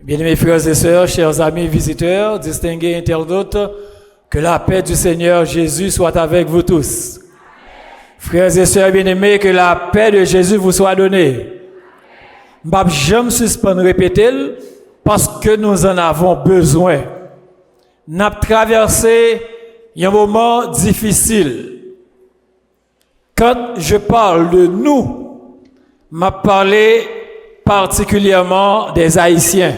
Bien-aimés frères et sœurs, chers amis visiteurs, distingués internautes, que la paix du Seigneur Jésus soit avec vous tous. Frères et sœurs bien-aimés, que la paix de Jésus vous soit donnée. Je me suspends répéter parce que nous en avons besoin. Nous avons traversé un moment difficile. Quand je parle de nous, je parle particulièrement des Haïtiens.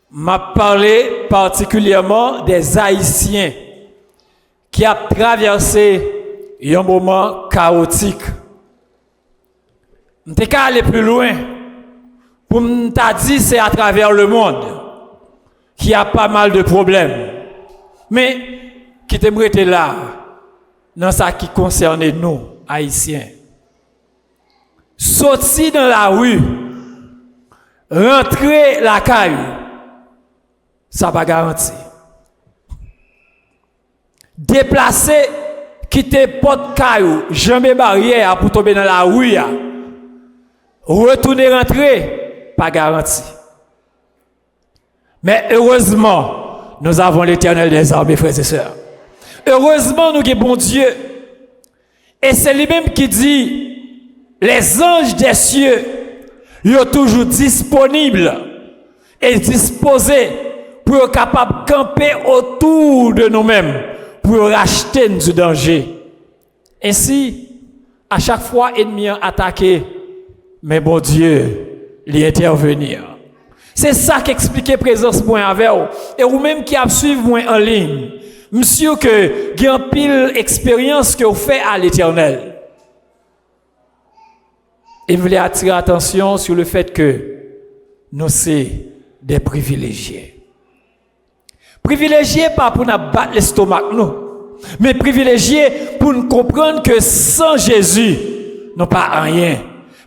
M'a parlé particulièrement des Haïtiens qui ont traversé un moment chaotique. Je vais aller plus loin pour me dire c'est à travers le monde qu'il y a pas mal de problèmes. Mais qui t'aimerait être là dans ce qui concerne nous, Haïtiens. Sortir dans la rue, rentrer la caille, ça pas garanti. Déplacer, quitter porte caillou, jamais barrière pour tomber dans la rue, retourner rentrer, pas garanti. Mais heureusement, nous avons l'Éternel des armées, frères et sœurs. Heureusement, nous avons bon Dieu. Et c'est lui-même qui dit, les anges des cieux, ils sont toujours disponibles et disposés pour être capables de camper autour de nous-mêmes, pour racheter du danger. Ainsi, à chaque fois, l'ennemi a attaqué, mais bon Dieu, il intervenir. C'est ça qui explique la présence moi avec vous. Et vous-même qui avez suivi moi en ligne, monsieur, que il y a une pile expérience que vous faites à l'Éternel. Et je voulais attirer l'attention sur le fait que nous sommes des privilégiés. Privilégiés pas pour nous battre l'estomac, nous, mais privilégiés pour nous comprendre que sans Jésus, nous n'avons pas rien.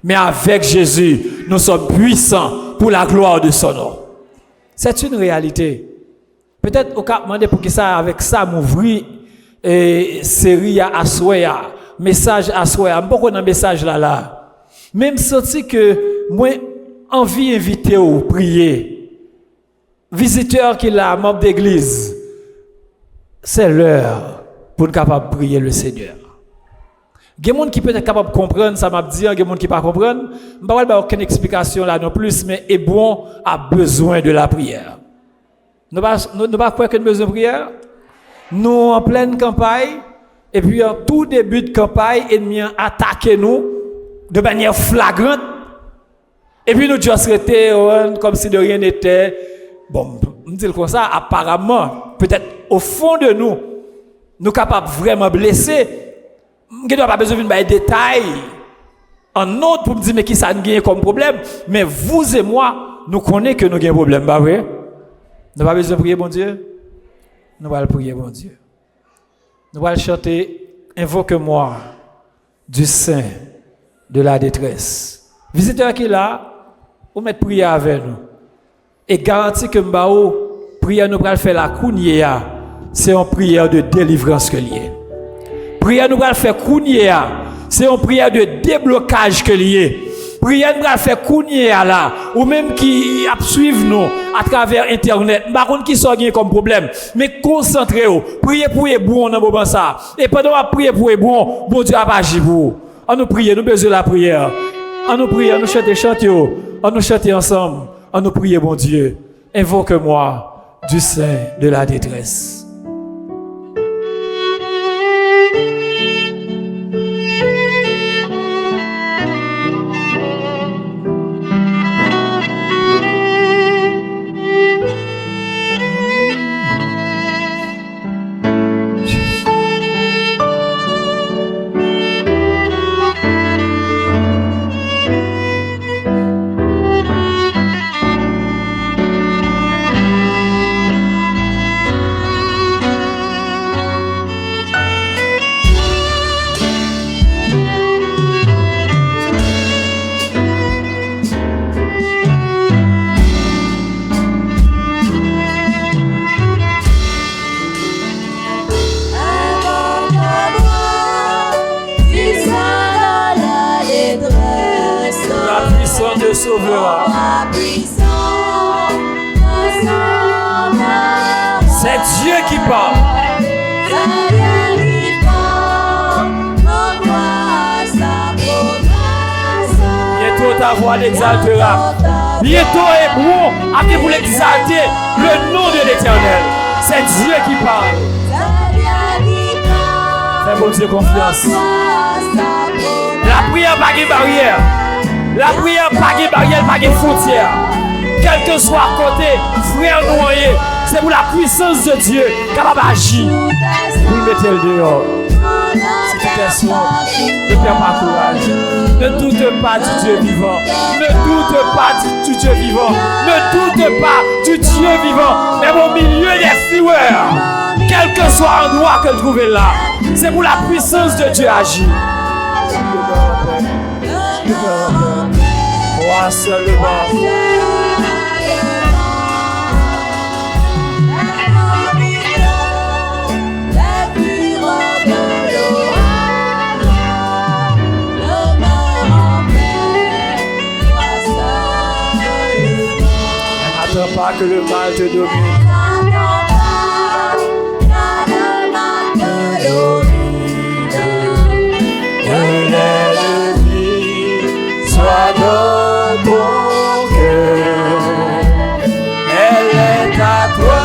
Mais avec Jésus, nous sommes puissants pour la gloire de son nom. C'est une réalité. Peut-être au cap demander pour qui ça, avec ça, m'ouvrir série à Soya, message à Soya, beaucoup de message là. Même senti que moi envie inviter ou prier. Visiteur qui l'a membre d'église. C'est l'heure pour être capable de prier le Seigneur. Il y a des gens qui peut être capable de comprendre, ça m'a dit, il y a des gens qui ne peuvent pas comprendre. Je ne vais pas aucune explication là non plus, mais est bon a besoin de la prière. Nous ne pas croire que nous avons besoin de prière. Nous en pleine campagne, et puis en tout début de campagne, l'ennemi a attaqué nous de manière flagrante. Et puis nous devons rester comme si de rien n'était. Bon, on dit comme ça, apparemment, peut-être au fond de nous, nous sommes capables vraiment blesser. Nous n'avons pas besoin de faire des détails en autre pour me dire mais qui ça nous gagne comme problème. Mais vous et moi, nous connaissons que nous avons un problème. Bah oui. Nous n'avons pas besoin de prier, bon Dieu. Nous allons prier, bon Dieu. Nous allons chanter Invoque-moi du sein de la détresse. Visiteur qui est là, vous mettez prier avec nous. Et garantit que nous prière nous allons faire la kounia, c'est une prière de délivrance que lié. Prière nous allons faire kounia, c'est une prière de déblocage que lié. Prière nous allons faire kounia là, ou même qui suivent nous à travers internet. Par contre qui sont comme problème, mais concentrez-vous. Priez pour les bons dans moment ça. Et pendant que prier pour les bons, bon Dieu a agi pour vous. On nous prie, nous besoin de la prière. On nous prie, on nous chante, on nous chante ensemble. On nous prie, bon Dieu. Invoque-moi du sein de la détresse. sauvera. C'est Dieu qui parle. Bientôt ta voix l'exaltera. Bientôt Hébreu a pour l'exalter le nom de l'Éternel. C'est Dieu qui parle. Fais bon Dieu confiance. La prière pas de barrière. La prière pas de barrière, pas de frontière. Quel que soit côté, frère noyé, c'est pour la puissance de Dieu capable d'agir. Vous le mettez le dehors. Si tu t'es sourd, ne perds pas courage. Ne doute pas du Dieu vivant. Ne doute pas du Dieu vivant. Ne doute pas du Dieu vivant. Même au milieu des flueurs, quel que soit l'endroit que vous trouvez là, c'est pour la puissance de Dieu agir. Moi seulement. N'attends pas que le mal te domine. Que l'ennemi soit dans ton cœur. Elle est à toi,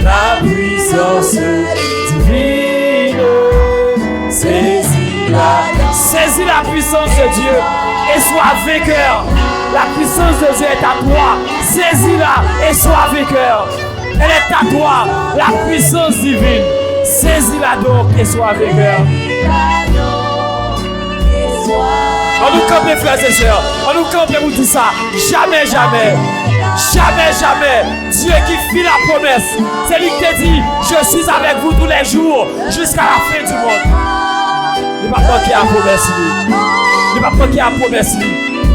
la puissance divine. Saisis la puissance de Dieu et sois vainqueur. La puissance de Dieu est à toi. Saisis-la et sois vainqueur. Elle est à toi, la puissance divine. Saisis-la donc et sois vainqueur. On nous campe, frères et sœurs. On nous campe pour tout ça. Jamais, jamais. Jamais, jamais. Dieu qui fit la promesse. C'est lui qui t'a dit, je suis avec vous tous les jours jusqu'à la fin du monde. Il ne va pas qu'il y a la promesse. Il ne va pas qu'il y a la promesse.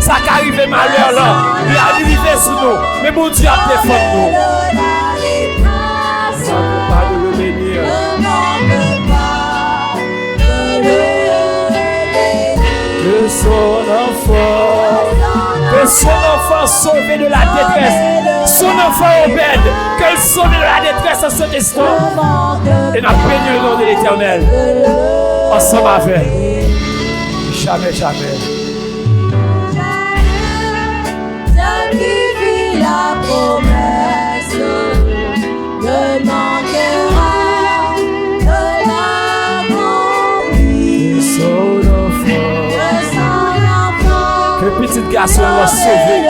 Ça qui arrive malheur là, il a arrivé sur nous. Mais mon Dieu a défendu nous. Ça ne peut pas de le bénir. Que son enfant sauvé de la détresse, son enfant obède, qu'elle sauve de la détresse en cet instant. Et n'a béni le nom de l'Éternel. Ensemble avec. Jamais, jamais. La promesse ne manquera de l'accomplir. Son enfant, que petit garçon va sauver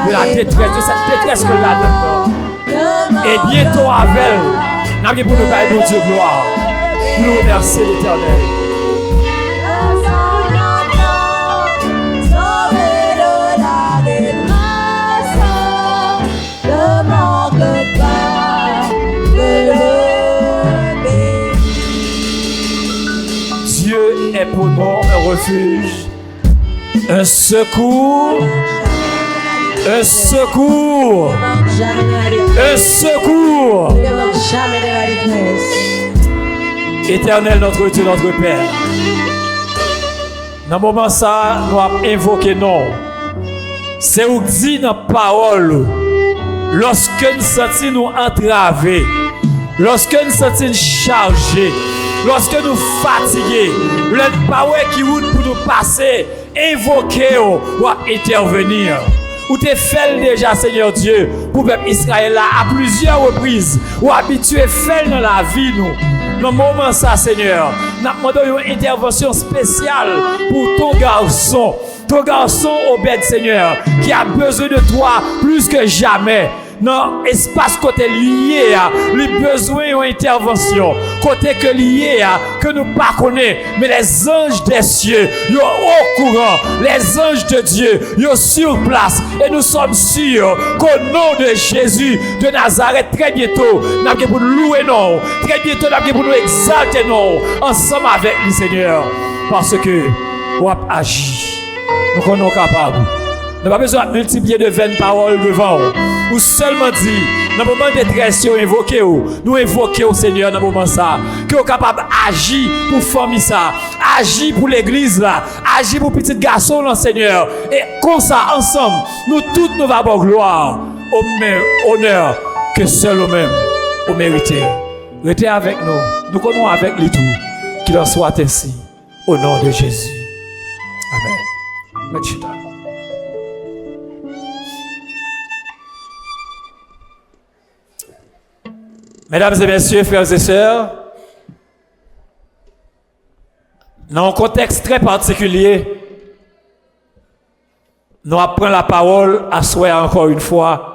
de la détresse, de cette détresse que là dedans. Et bientôt avec elle, nous allons pour nous parler de Dieu gloire, pour nous remercier l'Éternel. Dieu est pour nous un refuge, un secours, un secours, un secours. Éternel notre Dieu, notre Père. Dans le moment ça, nous avons invoqué non. C'est où dit dans la parole, lorsque nous sentons nous entravés, lorsque nous sentons chargés, lorsque nous fatigués, le power qui roule pour nous passer, invoquer ou intervenir. Ou te fait déjà, Seigneur Dieu, pour le peuple Israël là, à plusieurs reprises, ou habitué fait dans la vie nous. Dans le moment ça, Seigneur, nous demandons une intervention spéciale pour ton garçon Obed, Seigneur, qui a besoin de toi plus que jamais. Non, espace côté lié à les besoins d'une intervention, côté que lié à que nous pas connaissons, mais les anges des cieux, ils sont au courant, les anges de Dieu, ils sont sur place, et nous sommes sûrs qu'au nom de Jésus de Nazareth, très bientôt, nous allons pour nous louer, non, très bientôt, nous allons pour nous exalter, non, ensemble avec le Seigneur, parce que nous avons agi, nous sommes capables. Nous n'avons pas besoin de multiplier de vaines paroles devant. ou seulement dit, dans le moment de détresse, nous invoquons au Seigneur dans le moment ça, que vous capable d'agir pour famille ça, agir pour l'église là, agir pour petit garçon là, Seigneur. Et comme ça, ensemble, nous tous nous avons gloire, au même honneur que seul au même, au mérité. Restez avec nous, nous connaissons avec lui tout, qu'il en soit ainsi, au nom de Jésus. Amen. Mesdames et messieurs, frères et sœurs, dans un contexte très particulier, nous apprenons la parole à souhait encore une fois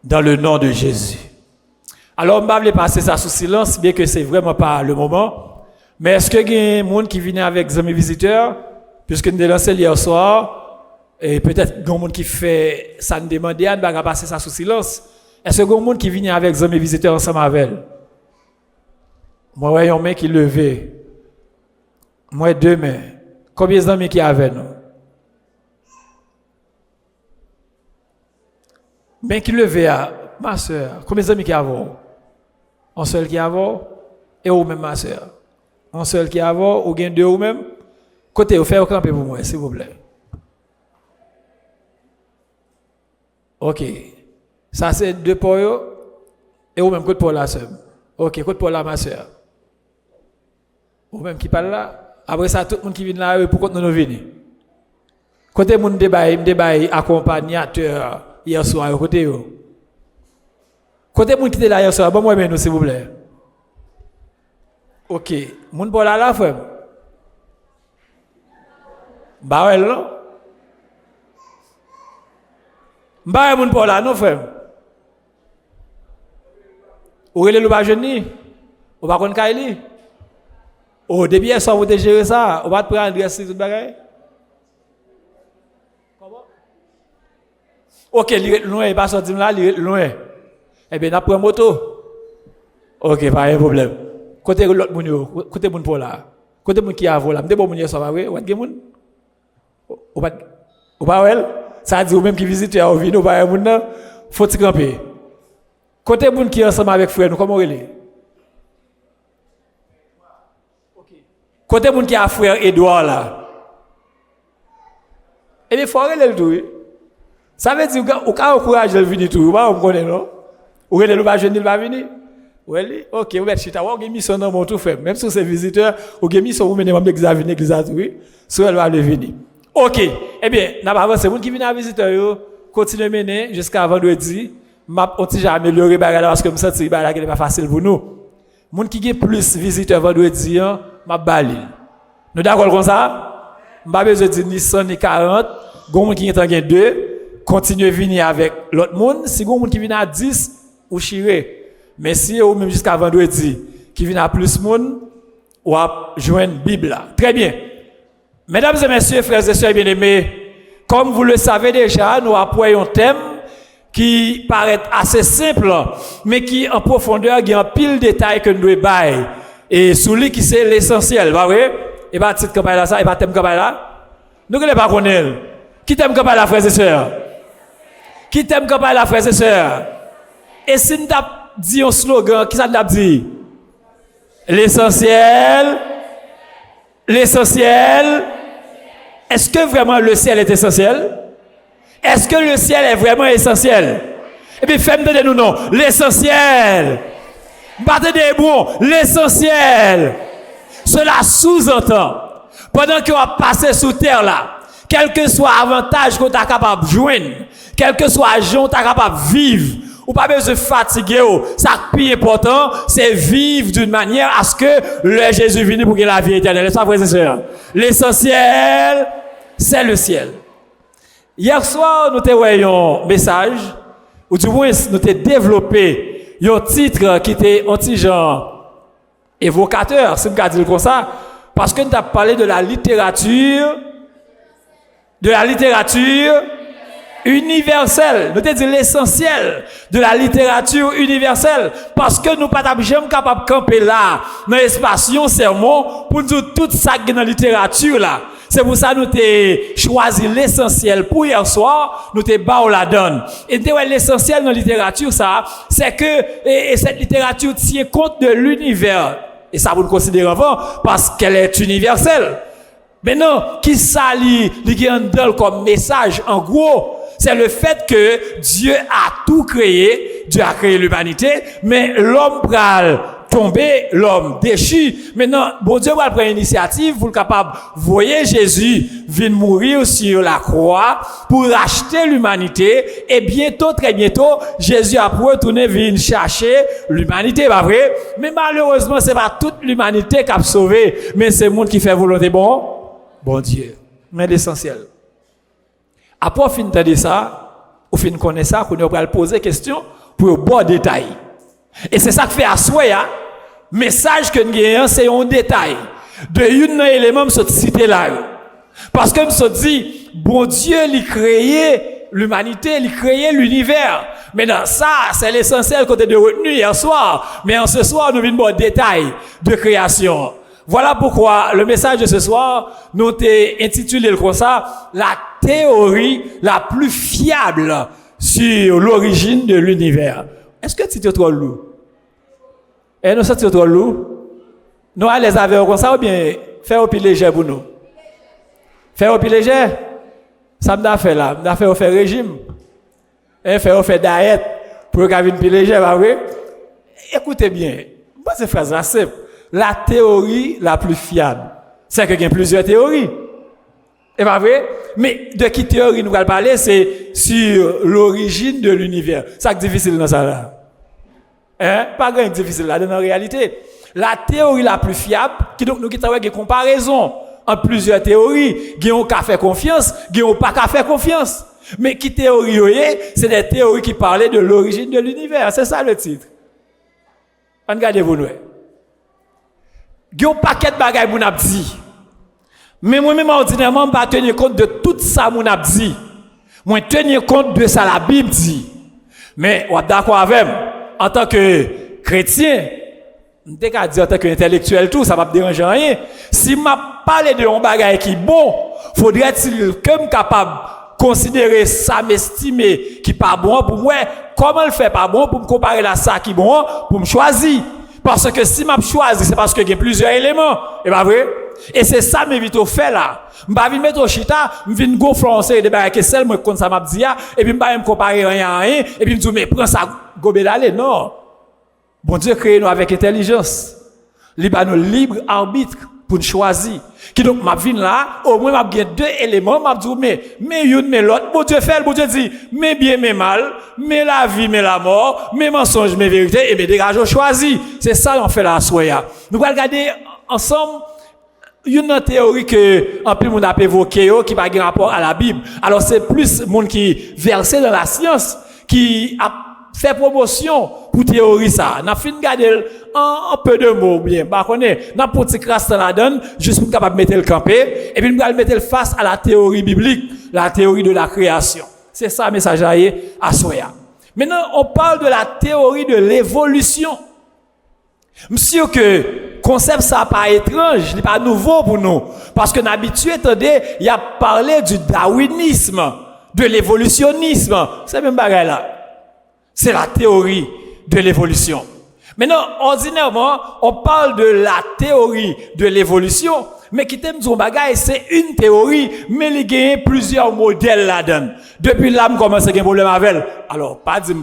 dans le nom de Jésus. Alors, je vais passer ça sous silence, bien que ce n'est vraiment pas le moment. Mais est-ce qu'il y a des gens qui viennent avec des amis visiteurs, puisque nous avons lancé hier soir, et peut-être qu'il y a des gens qui fait ça, nous demander, on va passer ça sous silence. Est-ce qu'il y a des gens qui viennent avec des amis visiteurs ensemble avec elle? Moi, je vois un main qui levé. Moi, deux mains. Combien d'amis qui avaient nous? Main qui levé, ma soeur. Combien d'amis qui avaient? Un seul qui avait, et ou même ma soeur. Un seul qui avait, ou bien deux ou même. Côté, vous faites camper pour moi, s'il vous plaît. Ok. Ça, c'est deux pour eux, et ou même côté pour la soeur. Ok, côté pour la ma soeur. Ou même qui parle là. Après ça, tout le monde qui vient là, pour qu'on nous vienne. Côté mon débat accompagnateur hier soir, côté vous. Côté mon qui était là hier soir, bon moi nous s'il vous plaît. OK, mon pour là frère. Bah ouais non. Bah mon pour là non frère. Ou est le pas jeune ou pas connait Kaili. Oh, depuis hier soir, vous avez géré ça. On va te prendre l'adresse de tout bagage. Comment? Ok, loin, il va sortir là, loin. Eh bien, on prend moto. Ok, pas de problème. Côté l'autre moun, côté moun pour là. Côté moun qui a volé. M'dé bon moun hier soir, oui. Ou pas moun? Ou pas well? Ça dit ou même qui visite au vino, ou pas moun nan, faut t'y camper. Côté moun qui ensemble avec frère, nous comment on est? Côté moun qui a frère Edouard là. Et bien, il faut arrêter le tout. Ça veut dire qu'on a encouragé de venir tout. Vous ne connaissez non? Ou est-ce que le jeune va venir? Oui, ok, vous êtes chita, vous avez mis son nom tout fait. Même si c'est visiteur, vous avez mis son nom dans l'examen, oui. Soit elle va le venir. Ok, eh bien, n'a pas avancé. Les gens qui viennent à visiteur, continuez à mener jusqu'à vendredi. On t'a amélioré parce que je me sens que ce n'est pas facile pour nous. Les gens qui ont plus visiteurs vendredi, m'a balil. Nous d'accord comme ça? M'a besoin de ni 100 ni 40, gon moun qui est en gain 2, continuez venir avec l'autre monde, si gon moun qui vient à 10 ou chiré. Mais si ou même jusqu'à vendredi qui vient à plus monde, ou à joindre Bible là. Très bien. Mesdames et messieurs, frères et sœurs bien-aimés, comme vous le savez déjà, nous apprenons un thème qui paraît assez simple, mais qui en profondeur il y a un pile de détails que nous devons bailler. Et sous lui qui c'est l'essentiel, bah oui? Et pas petite campagne là ça, et pas thème campagne là. Nous ne pas connaître. Qui t'aime campagne là, frères et sœurs? Qui t'aime campagne là, frères et sœurs? Et si nous avons dit un slogan, qui ça nous a dit? L'essentiel. L'essentiel. Est-ce que vraiment le ciel est essentiel? Est-ce que le ciel est vraiment essentiel? Et puis faites-moi de nous non. L'essentiel. Battez des bons. L'essentiel. Cela sous-entend. Pendant qu'on va passer sous terre là, quel que soit avantage qu'on est capable de joindre, quel que soit argent qu'on est capable de vivre, ou pas besoin de fatiguer, ça qui est important, c'est vivre d'une manière à ce que le Jésus vienne pour qu'il ait la vie éternelle. Ça, frères et sœurs. L'essentiel, c'est le ciel. Hier soir, nous avons un message, ou du moins, nous avons développé un titre qui était un petit genre évocateur, si je peux dire comme ça, parce que nous avons parlé de la littérature universelle. Nous avons dit l'essentiel de la littérature universelle, parce que nous ne sommes pas jamais capables de camper là, dans l'espace, un sermon, pour nous dire tout ça qui est dans la littérature là. C'est pour ça que nous avons choisi l'essentiel pour hier soir, nous avons la donne. Et l'essentiel dans la littérature, ça, c'est que et cette littérature tient compte de l'univers. Et ça, vous le considérez avant, parce qu'elle est universelle. Mais non, qui s'allie, comme message, en gros, c'est le fait que Dieu a tout créé, Dieu a créé l'humanité, mais l'homme pral tomber, l'homme déchu. Maintenant, bon Dieu va prendre l'initiative pour le capable, voyez Jésus vient mourir sur la croix pour racheter l'humanité, et bientôt, très bientôt, Jésus a retourné venir chercher l'humanité, pas vrai? Mais malheureusement, c'est pas toute l'humanité qui a sauvé, mais c'est le monde qui fait volonté bon Dieu. Mais l'essentiel. Après, on finit de ça, on finit de connaître ça, qu'on va poser question pour bon détail. Et c'est ça que fait à soi, message que nous avons, c'est un détail. De un élément, je cité là. Parce que je dit, bon Dieu, il a créé l'humanité, il a créé l'univers. Maintenant, ça, c'est l'essentiel côté de retenu hier soir. Mais en ce soir, nous venons au détail de création. Voilà pourquoi le message de ce soir, nous avons intitulé comme ça, la théorie la plus fiable sur l'origine de l'univers. Est-ce que tu te trouves lourd? Et nous sommes trop lourd. Nous allons les avoir comme ça ou bien faire au plus léger pour nous? Faire au plus léger? Ça m'a fait là. M'a fait au faire régime. Et faire au faire diète pour qu'il vienne plus léger, pas vrai? Écoutez bien. Moi, cette phrase là, c'est la théorie la plus fiable. C'est qu'il y a plusieurs théories. Et pas vrai? Mais de qui théorie nous allons parler, c'est sur l'origine de l'univers. Ça qui est difficile dans ça là. Pas grand difficile là dans la réalité. La théorie la plus fiable, qui donc nous qui travaillons des comparaisons en plusieurs théories, qui ont qu'à faire confiance, qui ont pas qu'à faire confiance. Mais qui théorie c'est des théories qui parlaient de l'origine de l'univers. C'est ça le titre. Regardez-vous nous. Il y a un paquet de bagages qu'on a dit. Mais moi-même, ordinairement, je ne vais pas tenir compte de tout ça qu'on a dit. Moi, tenir compte de ça la Bible dit. Mais, on est d'accord avec moi. En tant que chrétien, je ne dire en tant qu'intellectuel, tout, ça ne va me déranger rien. Si je parle de un bagage qui est bon, faudrait-il que je sois capable de considérer ça, m'estimer qui n'est pas bon pour moi, comment le fait pas bon pour me comparer à ça qui est bon, pour me choisir. Parce que si je choisis, c'est parce qu'il y a plusieurs éléments. Et pas vrai? Et c'est ça que je vais faire là. Je ne vais pas mettre au chita, je vais gonfler de bagages que celle moi comme ça m'a dit et puis je vais me comparer rien à rien et puis je me dis mais prends ça gobe d'aller non. Bon Dieu crée nous avec intelligence. Il a nous libre arbitre pour choisir. Qui donc m'a vinn là, au moins m'a bien deux éléments, m'a dit mais une mais l'autre. Bon Dieu fait, bon Dieu dit mais bien mais mal, mais la vie mais la mort, mais mensonge mais vérité et mais dégage choisi. C'est ça on fait la soya. Nous allons regarder ensemble une théorie que en plus on a évoqué qui pas de rapport à la Bible. Alors c'est plus monde qui versé dans la science qui a fait promotion pour théorie ça. N'a fin garder un peu de mots bien. Bah connaît, n'a pour petit crasse dans la donne juste pour capable mettre le camper et puis nous allons mettre le face à la théorie biblique, la théorie de la création. C'est ça message à soya. Maintenant, on parle de la théorie de l'évolution. Monsieur que concept ça pas étrange, il n'est pas nouveau pour nous parce que n'habitué attendez, il a parlé du darwinisme, de l'évolutionnisme. C'est même bagaille là. C'est la théorie de l'évolution. Maintenant, ordinairement, on parle de la théorie de l'évolution, mais qui t'aime son bagage, c'est une théorie, mais il y a plusieurs modèles là-dedans. Depuis là, je commence à avoir un problème avec elle. Alors, pas dire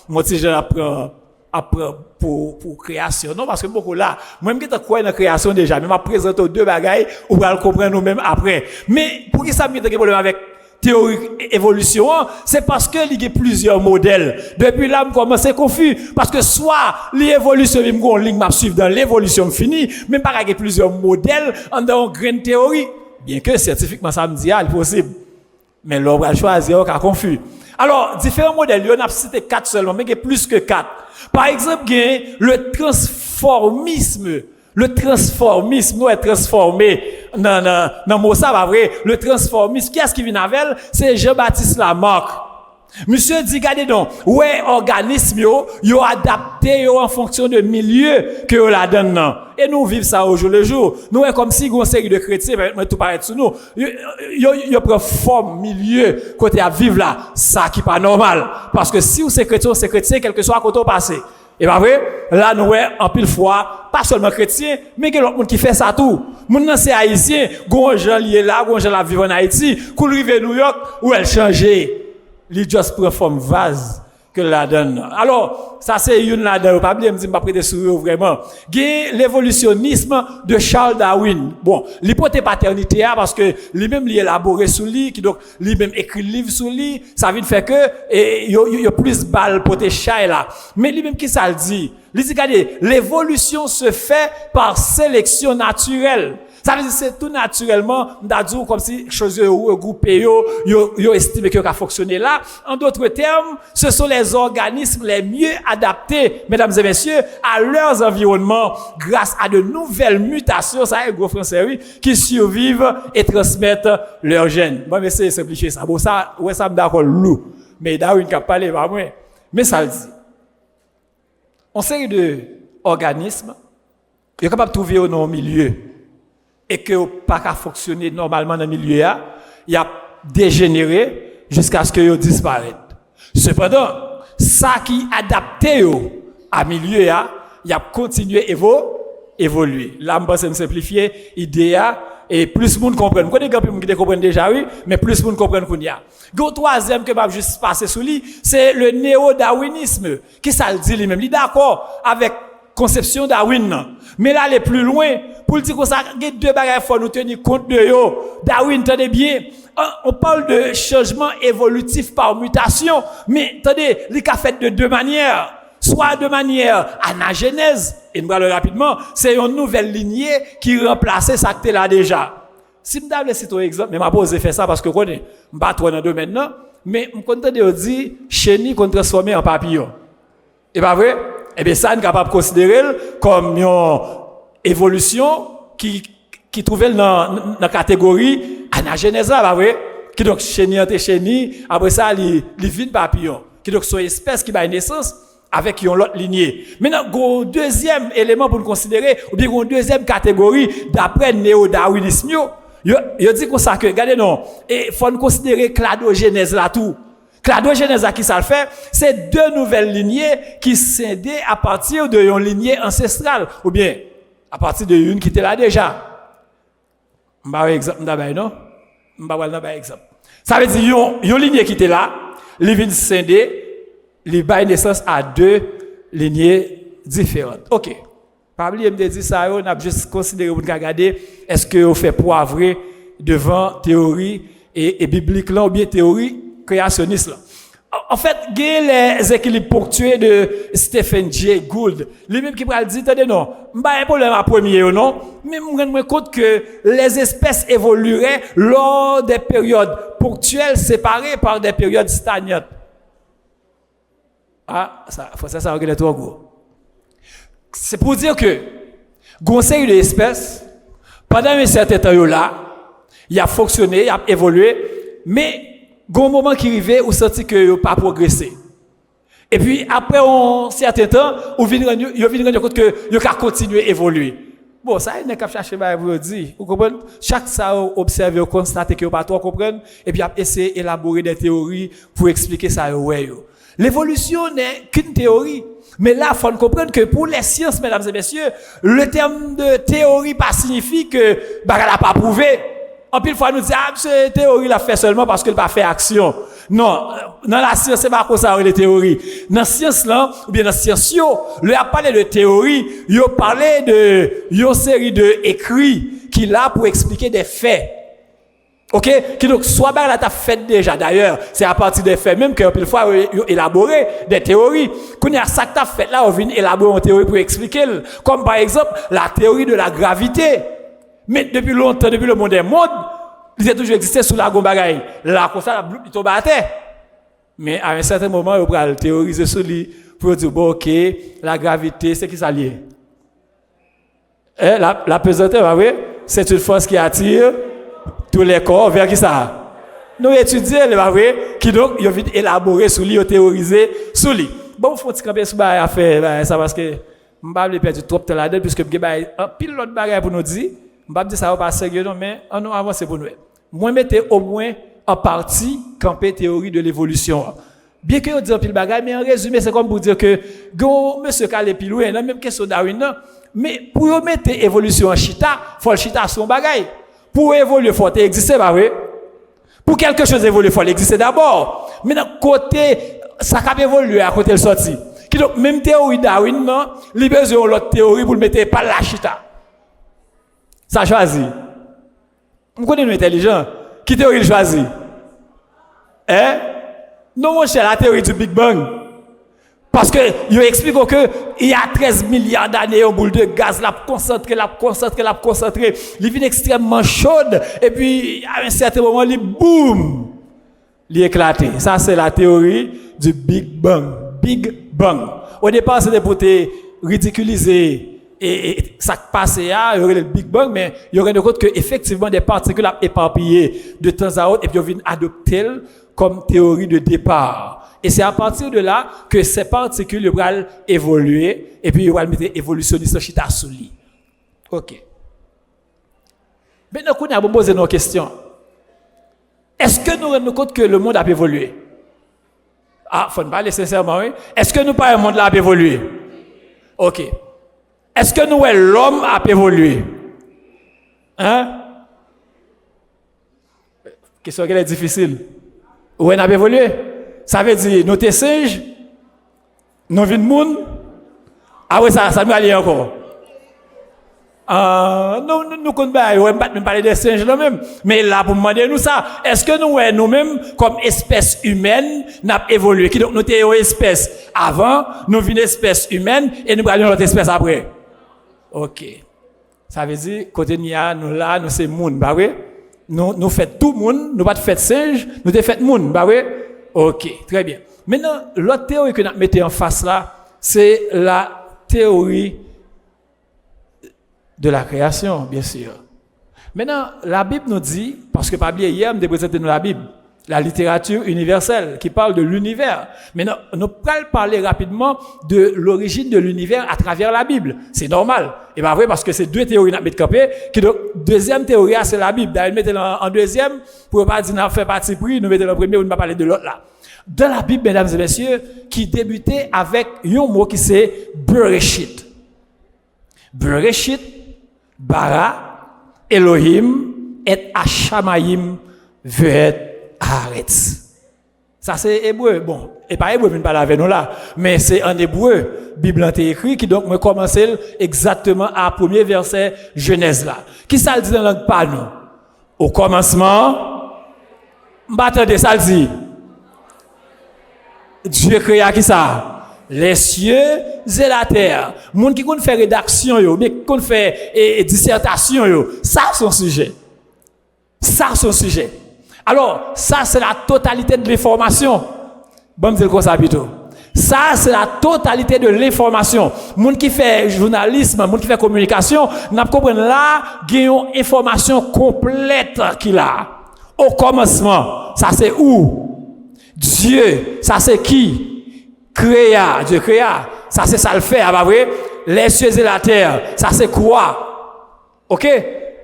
moi si je apprends pour création. Non, parce que beaucoup là, moi-même qui crois dans la création déjà, mais je présente deux bagages, on va le comprendre nous-mêmes après. Mais pour qui ça me un problème avec théorie évolution, c'est parce que il y a plusieurs modèles. Depuis là, je commence à confus. Parce que soit l'évolution, je vais suivre dans l'évolution finie, mais pas qu'il y a plusieurs modèles dans une grande théorie. Bien que scientifiquement, ça me dit, c'est possible. Mais l'on va choisir, on est confus. Alors, différents modèles, on a cité 4 seulement, mais il y a plus que 4. Par exemple, il y a le transformisme. Le transformisme, nous est transformé dans mot ça, pas vrai. Le transformisme, qui est-ce qui vient avec? C'est Jean-Baptiste Lamarck. Monsieur dit, regardez donc, ouais, organisme yo adapté en fonction de milieu que yo la donne. Et nous vivons ça au jour le jour. Nous est comme si une série de chrétiens, mais tout paraît sur nous. Yo prend forme, milieu, côté à vivre là, ça qui pas normal. Parce que si vous êtes chrétien, quel que soit côté au passé. Et pas vrai? Là, nous est en pile fois, pas seulement chrétien, mais il y a d'autres monde qui fait ça tout. Moun nan c'est haïtien, gon gens lié là, gon gens la vivre en Haïti, koul rive New York, où elle changer. Li just prend forme vase que la donne. Alors, ça c'est une là-dedans, pas oublier me dit pas prêter sur vraiment. Gen l'évolutionnisme de Charles Darwin. Bon, l'hypothèse paternité parce que lui-même li élaboré sur lui, qui donc lui-même écrit livre sur lui, ça vient faire que y a plus balle pour tes chats là. Mais lui-même qui ça le dit? Il dit regardez, l'évolution se fait par sélection naturelle. Ça veut dire c'est tout naturellement, d'adou comme si choses regroupées yo estime que ça fonctionner là. En d'autres termes, ce sont les organismes les mieux adaptés, mesdames et messieurs, à leurs environnements grâce à de nouvelles mutations, ça est gros français oui, qui survivent et transmettent leurs gènes. Bon mais c'est simplifier ça. Bon ça ouais ça me d'accord loup. Mais Darwin qui a parlé pas moi. Mais ça le dit. On série de organismes, ils sont capables de trouver au milieu. Et que pas qu'à fonctionner normalement dans le milieu, il a dégénéré jusqu'à ce que il disparaisse. Cependant, ça qui adapté à milieu, il a continué évoluer. Là, je pense me simplifier l'idée et plus monde comprennent. Quand des gens qui comprennent déjà oui, mais plus monde comprennent qu'on y a. Le troisième que je juste passer sur lui, c'est le néo-darwinisme. Qui ça le dit lui-même? Il est d'accord avec conception Darwin. Mais là, aller plus loin, pour dire que ça, il y a deux bagages faut nous tenir compte de yo. Darwin, tenez bien. On parle de changement évolutif par mutation, mais attendez, il a fait de deux manières. Soit de manière anagenèse, et nous allons rapidement, c'est une nouvelle lignée qui remplace ça que là déjà. Si je dois citer un exemple, mais je vais poser faire ça parce que je ne suis pas trop dans le domaine, mais je suis content de dire chenille qu'on transforme en papillon. Et pas vrai? Eh bien, ça, on est capable de considérer comme une évolution qui trouve dans la catégorie anagenèse, pas vrai? Qui donc chenille entre chenille, après ça, il vit papillon. Qui donc sont espèces qui ont naissance avec une autre lignée. Maintenant, un deuxième élément pour nous considérer, ou bien une deuxième catégorie d'après néo-darwinisme, il dit comme ça que, regardez non, et faut nous considérer cladogénèse là tout. Cladogénèse à qui ça le fait, c'est deux nouvelles lignées qui scindent à partir de une lignée ancestrale, ou bien à partir de une qui était là déjà. Je vais vous donner un exemple d'abord, non? Je vais vous donner un exemple. Ça veut dire une lignée qui était là, les vient scinder, les bail naissance à deux lignées différentes. OK. Pas oublier me dire ça, on a juste considéré pour regarder est-ce que on fait poivrer devant théorie et biblique là ou bien théorie créationniste là. En fait, il y a les équilibres ponctués de Stephen Jay Gould. Lui-même qui va dire, attendez non, pas un problème à premier non, mais je me rends compte que les espèces évolueraient lors des périodes ponctuelles séparées par des périodes stagnantes. Ah, ça regarde trop gros. C'est pour dire que, conseil de l'espèce, pendant un certain temps là, il a fonctionné, il a évolué, mais il y a un moment qui arrive où senti que il n'a pas progressé. Et puis après un certain temps, il vient rendre compte que il a continué à évoluer. Bon, ça il n'est qu'à chercher à vous dire, vous comprenez? Chaque ça observe, constate que vous pas trop comprendre et puis essayer d'élaborer des théories pour expliquer ça ouais. L'évolution n'est qu'une théorie. Mais là, il faut comprendre que pour les sciences, mesdames et messieurs, le terme de théorie pas signifie que bah elle a pas prouvé. En pile fois nous dit cette théorie l'a fait seulement parce qu'elle pas fait action. Non, dans la science c'est pas comme ça les théories. Dans la science là ou bien dans la science le a parlé de théorie, il a parlé de une série de écrits qui là pour expliquer des faits. OK, qui donc soit ben là t'as fait déjà d'ailleurs, c'est à partir des faits même que pile fois élaborer des théories. Quand il y a ça que t'as fait là, on vient élaborer une théorie pour expliquer comme par exemple la théorie de la gravité. Mais depuis longtemps, depuis le monde est mode, il a toujours existé sous la gombagaï. Là comme ça la il tombe à terre. Mais à un certain moment, on va théoriser sur lui pour dire bon OK, la gravité c'est qui ça lié? La pesanteur, oui, c'est une force qui attire tous les corps vers qui ça? Nous étudions le vrai qui donc il vient élaborer sur lui, théoriser sur lui. Bon, faut te camper sur à faire ça parce que m'pa pas perdre trop de temps là-dedans puisque il un pile l'autre bagaille pour nous dire, m'pa dire ça va pas sérieux non mais on nous avancer pour nous. Moi mettez au moins en partie camper théorie de l'évolution. Bien que on dit un pile bagaille mais en résumé c'est comme pour dire que monsieur Calé plus loin la même question Darwin non mais pour mettre évolution en chita, faut le chita son bagaille. Pour évoluer faut exister pas vrai? Pour quelque chose évoluer faut exister d'abord. Mais dans côté ça cap évoluer à côté le sorti. Qui donc même théorie Darwin non, li besoin l'autre théorie pour le mettre pas la chita. Ça choisit. On connaît nous intelligents. Qui théorie choisit? Hein? Non mon cher, la théorie du Big Bang. Parce que il explique que il y a 13 milliards d'années une boule de gaz la concentrée, il vient extrêmement chaude et puis à un certain moment il boum, il éclate. Ça c'est la théorie du Big Bang. Big Bang. Au départ c'était pour te ridiculiser et ça passait il y aurait le Big Bang mais il y aurait de compte que effectivement des particules éparpillées de temps à autre et puis on vient adopter comme théorie de départ. Et c'est à partir de là que ces particules vont évoluer et puis ils vont mettre évolutionniste chita sous lui. OK. Maintenant, on a posé nos questions. Est-ce que nous nous rendons compte que le monde a évolué? Ah, faut nous parler sincèrement, oui. Est-ce que nous parlons le monde là a évolué? OK. Est-ce que nous l'homme a évolué? Hein? Question qui est difficile. Où on a évolué? Ça veut dire, nous sommes singes, nous vivons monde. Ah oui, ça nous allie encore. Nous ne pas parler des singes là-même. Mais là, pour demander nous ça, est-ce que nous-mêmes, comme espèce humaine, nous avons évolué? Donc, nous sommes une espèce avant, nous vivons une espèce humaine, et nous allons notre espèce après. OK. Ça veut dire, côté nous là, nous sommes monde, bah oui? Nous faisons tout le monde, nous pas fait singe, nous faisons monde, bah oui? OK, très bien. Maintenant, l'autre théorie que nous mettons en face là, c'est la théorie de la création, bien sûr. Maintenant, la Bible nous dit, parce que pas bien hier, nous présenté dans la Bible, la littérature universelle qui parle de l'univers. Maintenant, nous allons parler rapidement de l'origine de l'univers à travers la Bible. C'est normal. Et pas vrai parce que c'est deux théories que nous campé. Deuxième théorie, c'est la Bible. D'ailleurs, mettez en deuxième pour pas dire faire partie pris, nous mettons en premier ou nous pas parler de l'autre là. Dans la Bible, mesdames et messieurs, qui débutait avec un mot qui c'est Bereshit. Bereshit, bara, Elohim, et Hashamayim, ve'et Haaretz. Ça c'est hébreu. Bon, et pas hébreu, mais pas avec nous là, mais c'est en hébreu. Bible a écrit qui donc me commencer exactement à premier verset Genèse là. Qui ça le dit dans la langue pas nous? Au commencement, m'attendez ça le dit. Dieu créa qui ça? Les cieux et la terre. Moun qui compte faire rédaction yo, mais qui compte faire dissertation yo, ça son sujet. Ça son sujet. Alors, ça c'est la totalité de l'information. Bon, me dire comme ça plutôt. Ça c'est la totalité de l'information. Moun qui fait journalisme, moun qui fait communication, n'a comprendre là, gagne une information complète qu'il a. Au commencement, ça c'est où? Dieu, ça c'est qui? Créa, Dieu créa. Ça c'est ça le fait, pas vrai? Les cieux et la terre, ça c'est quoi? OK?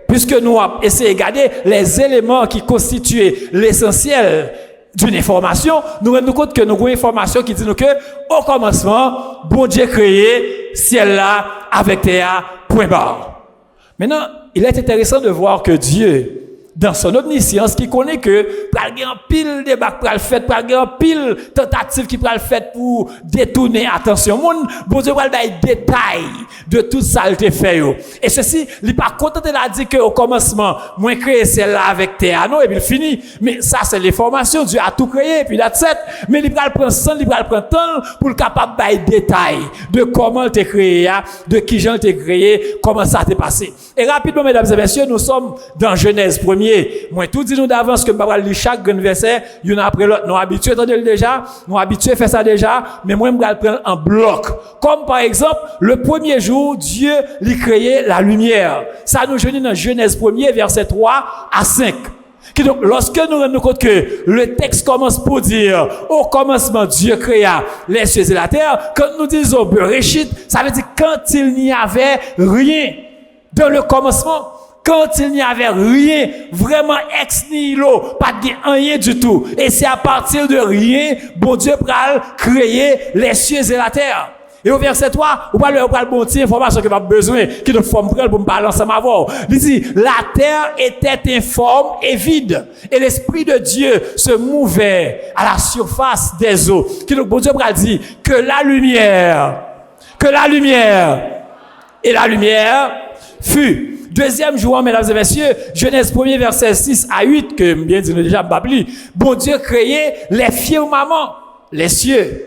Puisque nous avons essayé de regarder les éléments qui constituent l'essentiel d'une information, nous rendons compte que nous avons une information qui dit nous que, au commencement, bon Dieu créé ciel là avec terre, point barre. Maintenant, il est intéressant de voir que Dieu, dans son omniscience, qui connaît que pral gen pile débat pral fait, pral gen pile tentative qui pral fait pour détourner attention monde, bon Dieu pral bay détail de tout ça il te fait yo. Et ceci, il pas contenté là dire que au commencement, moi créé celle-là avec terre non et puis il fini, mais ça c'est l'information, Dieu a tout créé et puis that's it, mais il pral prendre temps, il pral prendre temps pour le capable bay détail de comment il t'a créé, de qui Jean t'a créé, comment ça t'est passé. Et rapidement mesdames et messieurs, nous sommes dans Genèse 1er. Moi, tout dit nous d'avance que je vais lire chaque grand verset, une après l'autre. Nous habitués à entendre déjà, nous habitués à faire ça déjà, mais moi, je vais le prendre en bloc. Comme par exemple, le premier jour, Dieu lui créé la lumière. Ça nous joignit dans Genèse 1er, verset 3 à 5. Donc, lorsque nous nous rendons compte que le texte commence pour dire, au commencement, Dieu créa les cieux et la terre, quand nous disons Bereshit, ça veut dire quand il n'y avait rien dans le commencement, quand il n'y avait rien, vraiment ex nihilo, pas de rien du tout. Et c'est à partir de rien, bon Dieu pral créer les cieux et la terre. Et au verset 3, on parle de bon information que j'ai besoin, qui nous forme pour me parler ensemble avant. Il dit, la terre était informe et vide. Et l'Esprit de Dieu se mouvait à la surface des eaux. Qui donc, bon Dieu pral dit, que la lumière, et la lumière fut. Deuxième jour, mesdames et messieurs, Genèse 1er, verset 6 à 8, que bien dit déjà Babli, bon Dieu créait les firmaments, les cieux.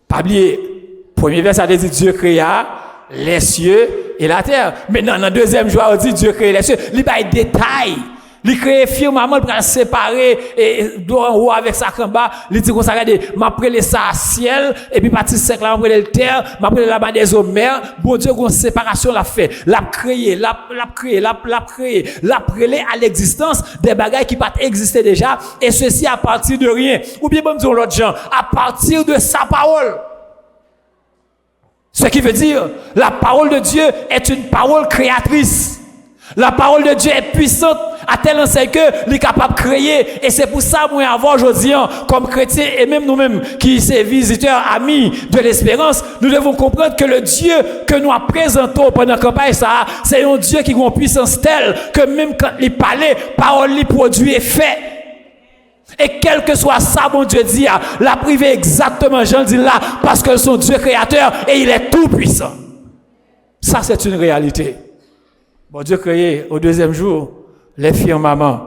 Pas oublier. Premier verset, ça dit Dieu créa les cieux et la terre. Maintenant, dans le deuxième jour, on dit Dieu créa les cieux. Il y a des détails. Il crée firmament pour séparer et en haut avec ça en bas. Il dit qu'on s'arrête, m'a prélé ça à ciel et puis partie sec là, m'a prélé le terre, m'a prélé la bas des eaux mer. Bon Dieu, qu'on séparation l'a fait, l'a créé, l'a prélé à l'existence des bagailles qui pas exister déjà et ceci à partir de rien. Ou bien bon dire l'autre gens, à partir de sa parole. Ce qui veut dire, la parole de Dieu est une parole créatrice. La parole de Dieu est puissante à tel enseigne que il est capable de créer. Et c'est pour ça, moi, avant aujourd'hui, comme chrétiens et même nous-mêmes qui sommes visiteurs, amis de l'espérance, nous devons comprendre que le Dieu que nous présentons pendant la campagne, ça, c'est un Dieu qui a une puissance telle que même quand il parlait, parole lui produit effet. Et quel que soit ça, bon Dieu dit, la privé exactement, Jean dit là, parce que son Dieu créateur et il est tout puissant. Ça, c'est une réalité. Bon Dieu créé au deuxième jour les firmaments.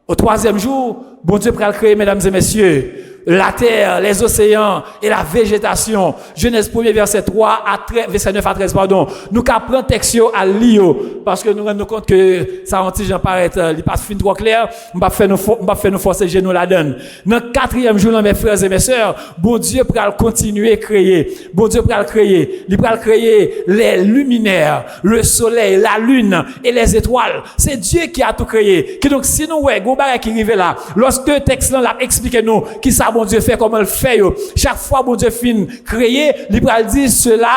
Au troisième jour, bon Dieu va créer, mesdames et messieurs, la terre, les océans et la végétation. Genèse 1er, verset 3 à 13, verset 9 à 13, pardon. Nous prendre texte à l'IO, parce que nous rendons compte que ça j'en paraît, il passe fin trop clair, on va faire nous forcer genoux la donne. Dans le quatrième jour, mes frères et mes sœurs, bon Dieu va continuer à créer. Bon Dieu va créer. Il va créer les luminaires, le soleil, la lune et les étoiles. C'est Dieu qui a tout créé. Qui donc, si nous, ouais, qui arrive là, lorsque le texte là explique nous, qui ça bon Dieu fait, comment il fait, yo. Chaque fois, bon Dieu fin créer, il va dire, cela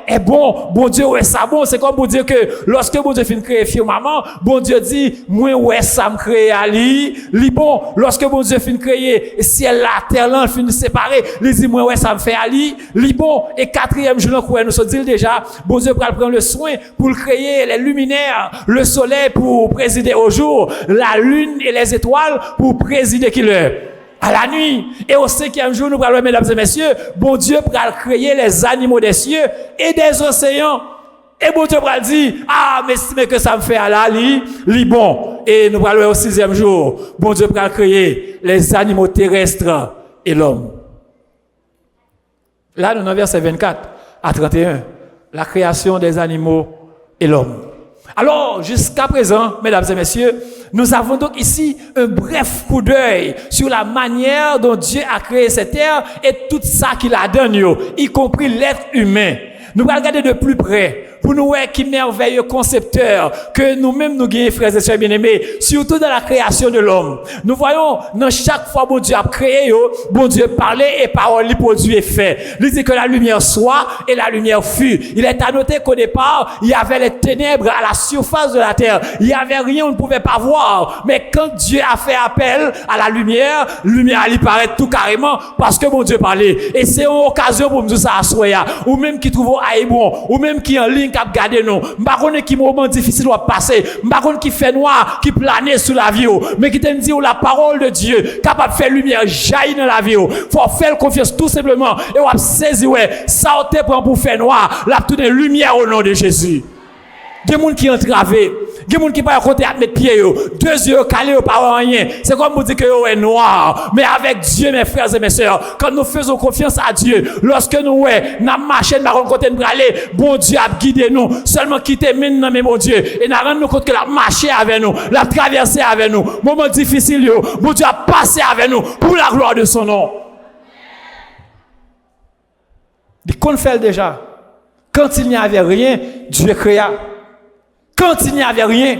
est bon. Bon Dieu, ouais, ça bon. C'est comme pour dire que, lorsque bon Dieu fin créer firmament, bon Dieu dit, moi, ouais, ça me crée à li bon. Lorsque bon Dieu fin créer, ciel, la terre, là, fin séparer, il dit, moi, ouais, ça me fait à li bon. Et quatrième jour, nous sommes dit déjà, bon Dieu va prendre le soin pour créer les luminaires, le soleil pour présider au jour, la lune et les étoiles pour présider qui l'heure. À la nuit. Et au cinquième jour, nous parlons, mesdames et messieurs, bon Dieu va créer les animaux des cieux et des océans. Et bon Dieu va dire, mais que ça me fait à la li bon. Et nous parlons au sixième jour, bon Dieu va créer les animaux terrestres et l'homme. Là, nous, dans verset 24 à 31, la création des animaux et l'homme. Alors, jusqu'à présent, mesdames et messieurs, nous avons donc ici un bref coup d'œil sur la manière dont Dieu a créé cette terre et tout ça qu'il a donné, y compris l'être humain. Nous allons regarder de plus près pour nous voir qui merveilleux concepteur que nous-mêmes nous gagnons, frères et sœurs bien-aimés, surtout dans la création de l'homme. Nous voyons, dans chaque fois bon Dieu a créé, bon Dieu parlait et parole lui produit effet. Il dit que la lumière soit et la lumière fut. Il est à noter qu'au départ, il y avait les ténèbres à la surface de la terre. Il y avait rien, on ne pouvait pas voir. Mais quand Dieu a fait appel à la lumière lui paraît tout carrément parce que bon Dieu parlait. Et c'est une occasion pour me dire ça à Soya, ou même qui trouve à Hébron, ou même qui en ligne cap garder nous. M'pa connait qui moment difficile doit passer. M'pa connait qui fait noir, qui plane sous la vie, mais qui te dit la parole de Dieu capable de faire lumière jaillir dans la vie. Faut faire confiance tout simplement et on saisir ouais, ça on te prend pour faire noir, la toute lumière au nom de Jésus. Des gens qui entravé, des gens qui pas côté à mettre pied, deux yeux calés par rien. C'est comme vous dire que est noir, mais avec Dieu mes frères et mes sœurs, quand nous faisons confiance à Dieu, lorsque nous n'a marché par côté de aller, bon Dieu a guidé nous, seulement quitter maintenant même mon Dieu et n'a rendu compte que la marché avec nous, la traversé avec nous, moment difficile bon Dieu a passé avec nous pour la gloire de son nom. Il qu'on fait déjà. Quand il n'y avait rien, Dieu créa. Quand il n'y avait rien,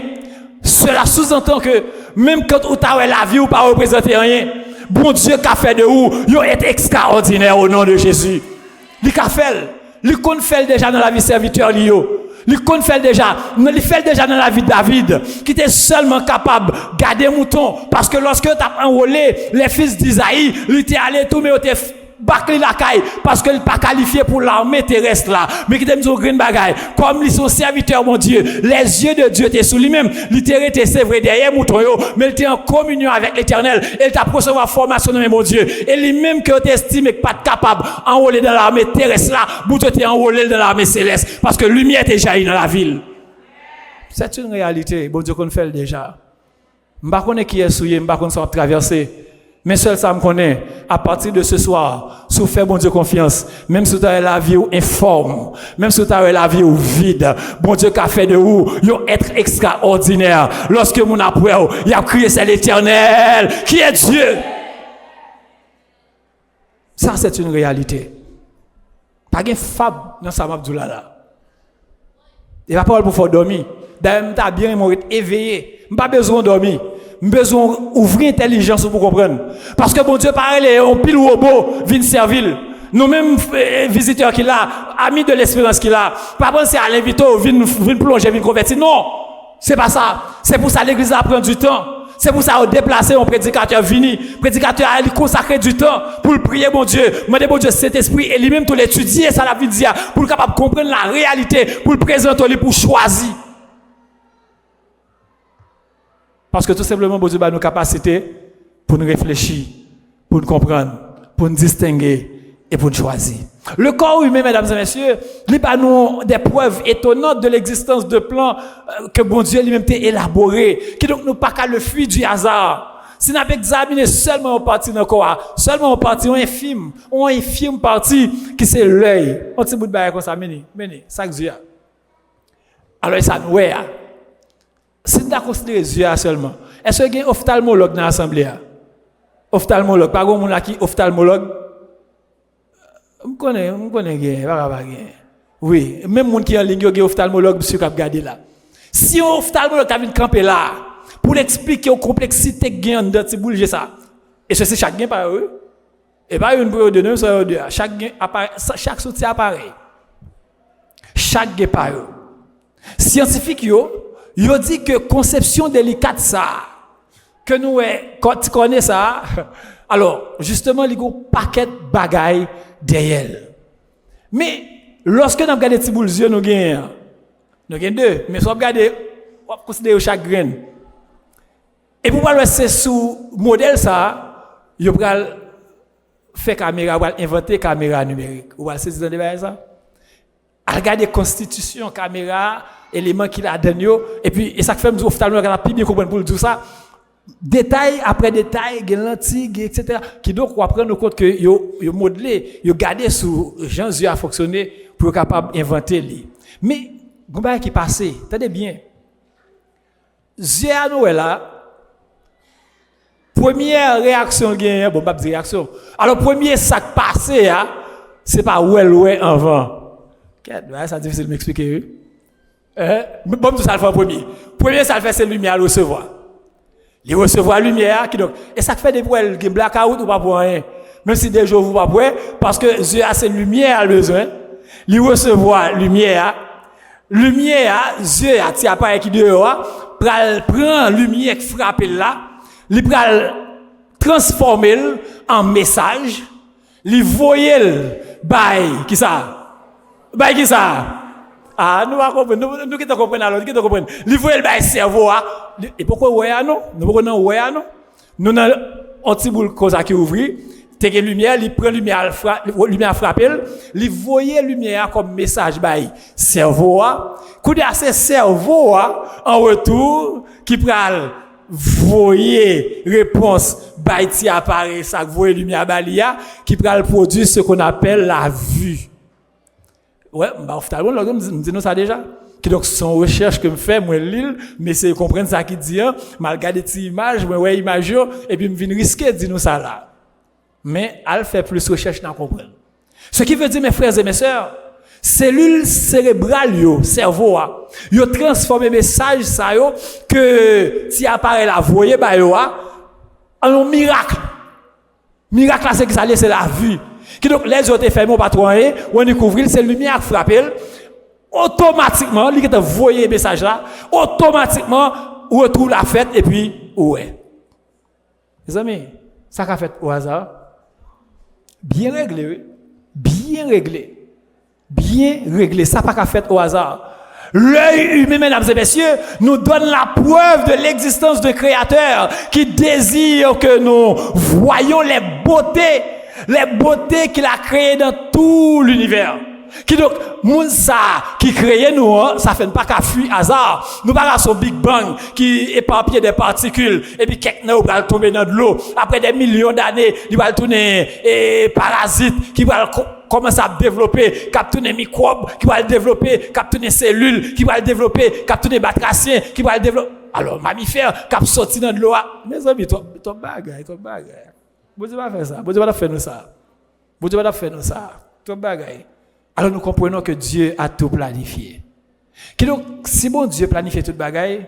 cela sous-entend que Même quand vous avez la vie, vous ne représentez rien. Bon Dieu qui a fait de vous, vous êtes extraordinaire au nom de Jésus. Il a fait. Il fait déjà dans la vie serviteur. Il fait déjà dans la vie de David, qui était seulement capable de garder mouton. Parce que lorsque tu as enrôlé les fils d'Isaïe, il était allé tout, mais il était bâclé la caille, parce qu'il n'est pas qualifié pour l'armée terrestre là. Mais qui t'aime dire green bagaille. Comme ils sont serviteurs, mon Dieu, les yeux de Dieu étaient sur lui-même. Il était, c'est vrai, derrière mouton, mais il était en communion avec l'Éternel. Il t'a recevoir formation, mon Dieu. Et lui-même que tu estimes que pas capable d'enrôler dans l'armée terrestre là, vous t'es enrôlé dans l'armée céleste. Parce que lumière était jaillie dans la ville. C'est une réalité. Bon Dieu qu'on fait déjà. Je ne sais pas qui est souillé, je ne sais pas qui est traversé. Mais seul ça me connaît. À partir de ce soir, si vous faites bon Dieu confiance, même si vous avez la vie informe, même si vous avez la vie vide, bon Dieu qui a fait de vous, un être extraordinaire. Lorsque mon après, il a crié c'est l'Éternel, qui est Dieu. Ça c'est une réalité. Pas de fable dans sa mabdoula là. Il va pas pour faire dormir. D'ailleurs, je bien éveillé. Je n'ai pas besoin de dormir. J'ai besoin d'ouvrir l'intelligence pour comprendre. Parce que bon Dieu, pareil, on pile robot, vient servir. Nous-mêmes, visiteurs qu'il a, amis de l'espérance qu'il a, pas penser à l'inviter, vient plonger, vient convertir. Non, c'est pas ça. C'est pour ça que l'église a pris du temps. C'est pour ça qu'on déplace un prédicateur vini. Prédicateur a consacré du temps pour le prier, bon Dieu. Demander, bon Dieu, cet esprit et lui-même tout l'étudier, ça la vie dire, pour le capable de comprendre la réalité, pour le présenter, pour choisir. Parce que tout simplement, bon Dieu, a nos capacités pour nous réfléchir, pour nous comprendre, pour nous distinguer et pour nous choisir. Le corps humain, mesdames et messieurs, il a nous des preuves étonnantes de l'existence de plans que bon Dieu lui-même a élaborés, qui donc nous pas qu'à le fuir du hasard. Si nous avons examiné seulement une partie de notre corps, seulement une partie, une infime partie qui c'est l'œil. On petit bout de bail comme ça, meni, ça que Dieu. Alors ça nous est. Si nous avons considéré les yeux seulement, est-ce qu'il y a un ophtalmologue dans l'assemblée? Ophtalmologue, pas grand monde qui ophtalmologue. Je connais, oui, même monde qui est en ligne, il y a un ophtalmologue qui a regardé là. Si un ophtalmologue a vu camper là, pour l'expliquer aux complexités qui sont dans ces boules, ça. Et c'est chaque gain par eux. Et pas une pour de nous, c'est deux. Chaque sortie apparaît. Chaque gain par eux. Scientifique, il dit que conception délicate ça, que nous, quand tu connais ça, alors, justement, il y a un paquet de bagailles derrière. Mais, lorsque nous regardons les petits boules yeux, nous avons deux. Mais si on regarde, on considère chaque graine. Et pour voir c'est sous modèle ça, il va faire caméra, il va inventer caméra numérique. Vous voyez ce débat ça? À regarder constitution caméra, éléments qu'il a donné, et puis et ça fait nous ophtalmologue a bien comprendre pour tout ça. Détail après détail, lentilles, etc. Qui donc on prendre compte que yo modelé, yo gardé sous Jean Dieu a fonctionné pour être capable d'inventer lui. Mais comment qui passé, attendez bien. Dieu à nous là. Première réaction gagne, bon pas de réaction. Alors premier sac passé c'est pas ouais avant. Ça difficile de m'expliquer. Bon tout ça le fait premier. Premier ça le fait c'est lumière à recevoir. Il recevoir lumière qui donc et ça fait des poils qui blackout ou pas pour rien. Même si des jours vous pas pour parce que Dieu a cette lumière à besoin. Il recevoir lumière. Lumière Dieu a ti appareil qui dehors prend lumière qui frappe là. Il pral transformer en message, il voyel bay qui ça? Bay qui ça? Ah nous va comprendre, nous qui te comprendre alors, qui te comprendre. Il voyel bay cerveau et pourquoi ouais non? Nous pourquoi non ouais non? Nous dans un petit boule cause qui ouvri, t'es lumière, il prend lumière frapper, il voyel lumière comme message bay cerveau. Coup de assez cerveau en retour qui pral voyez réponse baïti apparaît ça voyez lumière balia qui pral produire ce qu'on appelle la vue. Ouais, bah ophtalmologue me dit nous ça déjà. Qui donc son recherche que me fait moi l'île mais c'est comprendre ça qui dit mal regarder des images moi ouais image et puis me vinn risquer dire nous ça là. Mais elle fait plus recherche dans comprendre. Ce qui veut dire mes frères et mes sœurs, Cellules cérébrales yo, cerveau a, yo transformé message ça yo que si appareil la voyer ba yo a en un miracle. Miracle là c'est que ça c'est la vie. Qui donc les autres fermés pas trop rien, on découvrir c'est lumière frapper automatiquement, il a voyer message là, automatiquement retrouve la fête et puis ouais. Les amis, ça qu'a fait au hasard bien réglé, oui. Bien réglé. Bien réglé, ça pas qu'à fait au hasard. L'œil humain, mesdames et messieurs, nous donne la preuve de l'existence de Créateur qui désire que nous voyions les beautés qu'il a créées dans tout l'univers. Qui donc, moun ça, qui crée nous, ça fait pas qu'à fuir hasard. Nous parlons son Big Bang, qui éparpille des particules, et puis quelqu'un va tomber dans de l'eau. Après des millions d'années, il va tourner, parasites, qui va commencer à développer, capturer microbes, qui va développer, capturer cellules, qui va développer, capturer batraciens, qui va développer. Alors, mammifères, qui sorti dans de l'eau. Mes amis, ton bagaille. Vous devez pas faire ça. Vous devez pas faire nous ça. Vous devez pas faire nous ça. Ton bagaille. Alors nous comprenons que Dieu a tout planifié. Donc, si bon Dieu planifie toute bagaille,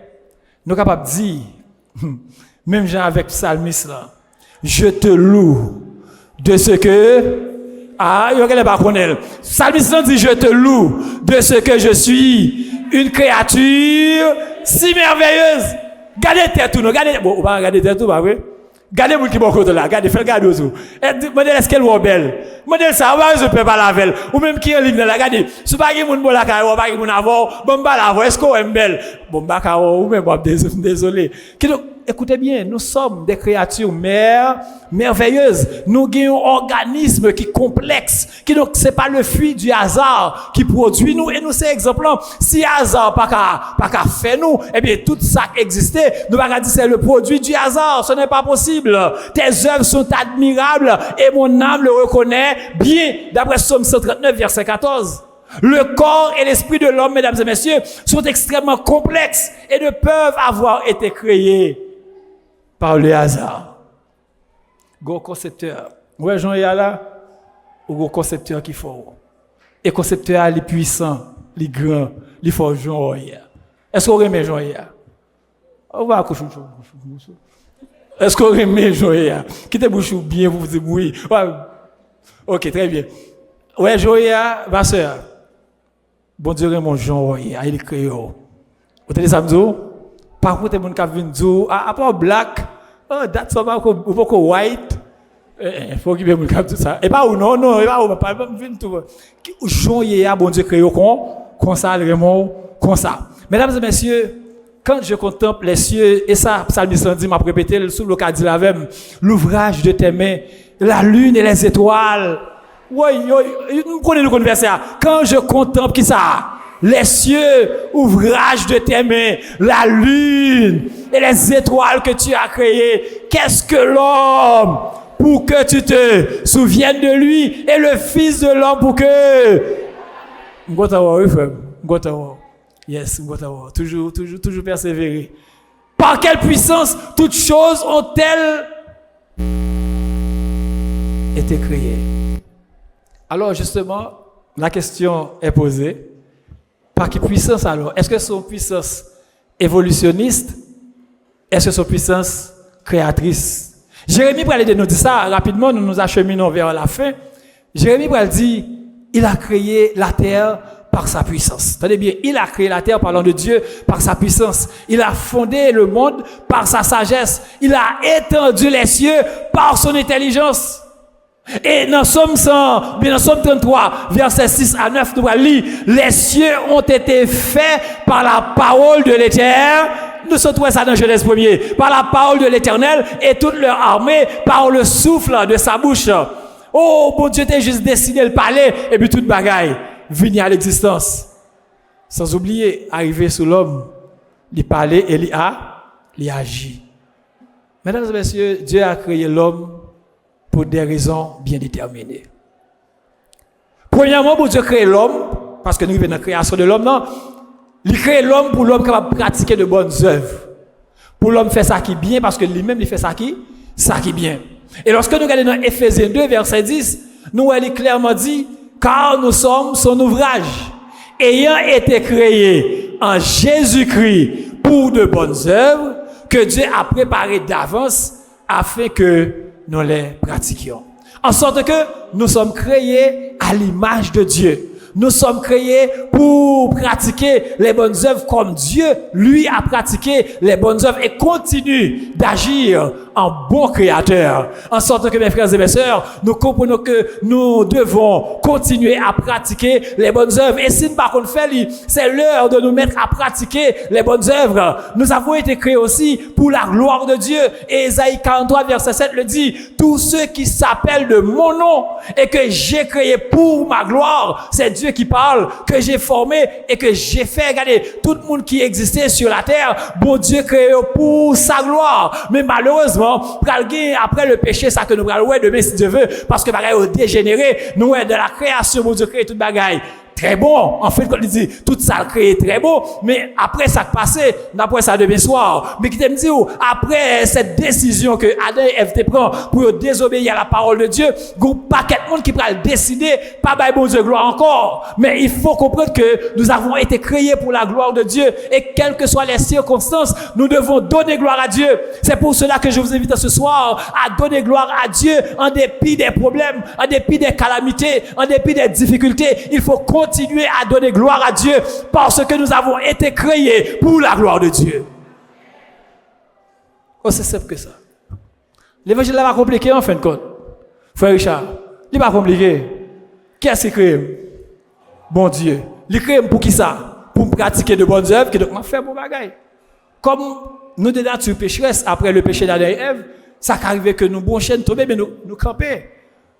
nous sommes capables de dire, même Jean avec psalmiste là, je te loue de ce que, il y a pas connaître. Psalmiste dit, je te loue de ce que je suis une créature si merveilleuse. Gardez tête tout, regardez, bon, on va regarder tête tout, bah oui. Gardez mon qui bon côté là, regardez, faites garder aussi. Et modèle est-ce qu'elle est belle? Modèle ça, je peux pas la belle. Ou même qui est en ligne là, regardez. Si pas qui moun bon la carrière, pas qui moun avant, bon pas la voir, est-ce qu'on est belle? Bon ba carreau ou même désolé. Donc écoutez bien, nous sommes des créatures merveilleuses. Nous avons un organisme qui est complexe, qui donc c'est pas le fruit du hasard qui produit nous et nous c'est exemple. Si hasard pas qu'à faire nous, eh bien tout ça existait, nous pas dire c'est le produit du hasard, ce n'est pas possible. Tes œuvres sont admirables et mon âme le reconnaît bien d'après Psaume 139 verset 14. Le corps et l'esprit de l'homme, mesdames et messieurs, sont extrêmement complexes et ne peuvent avoir été créés par le hasard. Gros concepteur. Ouais, Jean est là, ou gros concepteur qui faut. Et concepteur, il est puissant, il est grand, il faut Jean. Est-ce qu'on remet Jean? On va accoucher. Est-ce qu'on remet Jean? Qui te bouche bien, vous vous dites oui. Ouais. Ok, très bien. Ouais, Jean, ma soeur. Bon Dieu, mon Jean, il est créé. Vous avez ça, par contre, mon cap vient dire, à part black, that's about ou white, faut qu'il y ait mon cap tout ça. Et pas ou non, et pas ou pas vient tout. Jean, bon Dieu créé comme ça, vraiment comme ça. Mesdames et messieurs, quand je contemple les cieux, et ça, Psalmiste dit, m'a répété, sous le cas dit la même, l'ouvrage de tes mains, la lune et les étoiles. Oui, nous connaissons le verset. Quand je contemple qui ça? Les cieux, ouvrage de tes mains, la lune et les étoiles que tu as créées. Qu'est-ce que l'homme pour que tu te souviennes de lui et le fils de l'homme pour que... Yes, toujours persévérer. Par quelle puissance toutes choses ont-elles été créées? Alors justement, la question est posée. Par quelle puissance alors? Est-ce que c'est une puissance évolutionniste? Est-ce que c'est une puissance créatrice? Jérémie va nous dire ça rapidement, nous nous acheminons vers la fin. Jérémie va dire, il a créé la terre par sa puissance. Tenez bien, il a créé la terre parlant de Dieu par sa puissance. Il a fondé le monde par sa sagesse. Il a étendu les cieux par son intelligence. Et dans Somme 33, versets 6 à 9, nous allons lire, les cieux ont été faits par la parole de l'Éternel. Nous sommes trouvés ça dans Genèse 1er. Par la parole de l'Éternel et toute leur armée par le souffle de sa bouche. Oh, bon Dieu, t'es juste décidé de parler et puis toute bagaille venir à l'existence. Sans oublier, arriver sous l'homme, il parlait et il agit. Mesdames et messieurs, Dieu a créé l'homme pour des raisons bien déterminées. Premièrement, pour Dieu créer l'homme, parce que nous vivons dans la création de l'homme, non, il crée l'homme pour l'homme capable de pratiquer de bonnes œuvres. Pour l'homme faire ça qui est bien, parce que lui-même il fait ça qui est bien. Et lorsque nous regardons dans Éphésiens 2, verset 10, nous, elle est clairement dit, car nous sommes son ouvrage, ayant été créés en Jésus-Christ pour de bonnes œuvres que Dieu a préparées d'avance afin que nous les pratiquions. En sorte que nous sommes créés à l'image de Dieu. Nous sommes créés pour pratiquer les bonnes œuvres comme Dieu, lui, a pratiqué les bonnes œuvres et continue d'agir en bon créateur. En sorte que, mes frères et mes sœurs, nous comprenons que nous devons continuer à pratiquer les bonnes œuvres. Et si nous par contre faire, c'est l'heure de nous mettre à pratiquer les bonnes œuvres. Nous avons été créés aussi pour la gloire de Dieu. Et Ésaïe 43, verset 7 le dit, tous ceux qui s'appellent de mon nom et que j'ai créé pour ma gloire, c'est Dieu qui parle, que j'ai formé et que j'ai fait. Regardez, tout le monde qui existait sur la terre, bon Dieu créé pour sa gloire. Mais malheureusement, après le péché, ça que nous allons demain si Dieu veut, parce que bagaille au dégénéré, nous de la création, bon Dieu créé toute bagaille. Très bon. En fait, quand il dit tout ça créé très beau, mais après ça passé, d'après ça demain soir. Mais qui t'aime dire, après cette décision que Adam et Ève te prend pour désobéir à la parole de Dieu, il y a un paquet de monde qui va le décider, pas by bon Dieu gloire encore. Mais il faut comprendre que nous avons été créés pour la gloire de Dieu et quelles que soient les circonstances, nous devons donner gloire à Dieu. C'est pour cela que je vous invite ce soir à donner gloire à Dieu en dépit des problèmes, en dépit des calamités, en dépit des difficultés. Il faut continuer à donner gloire à Dieu parce que nous avons été créés pour la gloire de Dieu. Oh, c'est simple que ça. L'évangile n'est pas compliqué en fin de compte. Frère Richard, il n'est pas compliqué. Qu'est-ce qu'il crée? Bon Dieu. Il crée pour qui ça? Pour pratiquer de bonnes œuvres, qui donc faire bon bagaille. Comme nous de nature pécheresse, après le péché d'Adam et Ève, ça arrive que nous bon chaîne tomber, mais nous camper.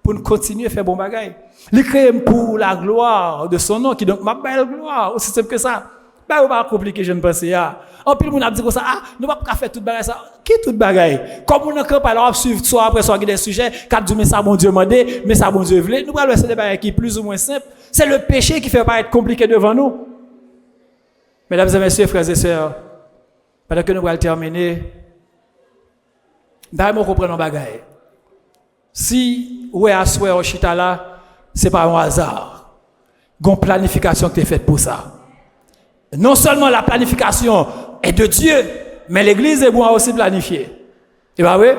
Pour nous continuer à faire bon bagaille. Il crée pour la gloire de son nom, qui donc ma belle gloire, aussi simple que ça. Ben, on va compliquer, je ne pense pas. En plus, on a dit comme ça, nous ne pouvons pas faire toute bagaille ça. Qui toute bagaille? Comme on a campé, alors, suivre soit après soit des sujets, quand Dieu met ça, bon Dieu mandé, mais ça, bon Dieu voulait. Nous allons laisser des bagailles qui sont plus ou moins simples. C'est le péché qui fait pas être compliqué devant nous. Mesdames et messieurs, frères et sœurs, pendant que nous allons terminer, nous comprenons bagaille. Si vous êtes assis au chita là, ce n'est pas un hasard. Il y a une planification qui est faite pour ça. Non seulement la planification est de Dieu, mais l'Église est bon aussi planifiée. Et bien oui,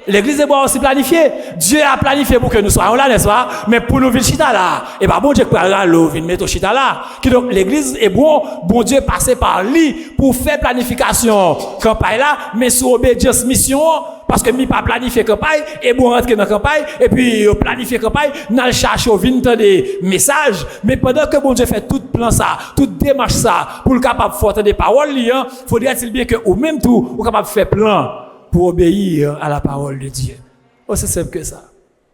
l'Église est bon aussi planifiée. Dieu a planifié pour que nous soyons là, n'est-ce pas? Mais pour nous vivre chita là, et bien bon Dieu peut aller l'eau, venir mettre au chita là. Donc l'Église est bon Dieu passer par lui pour faire planification campagne là, mais sous obéissance mission. Parce que mi pas planifier campagne et bon rentrer dans campagne et puis planifier campagne n'a chercher au vin des messages mais pendant que bon Dieu fait tout plan ça toute démarche ça pour le capable faire des paroles liant faudrait-il bien que ou même tout ou capable faire plan pour obéir à la parole de Dieu. Aussi simple que ça.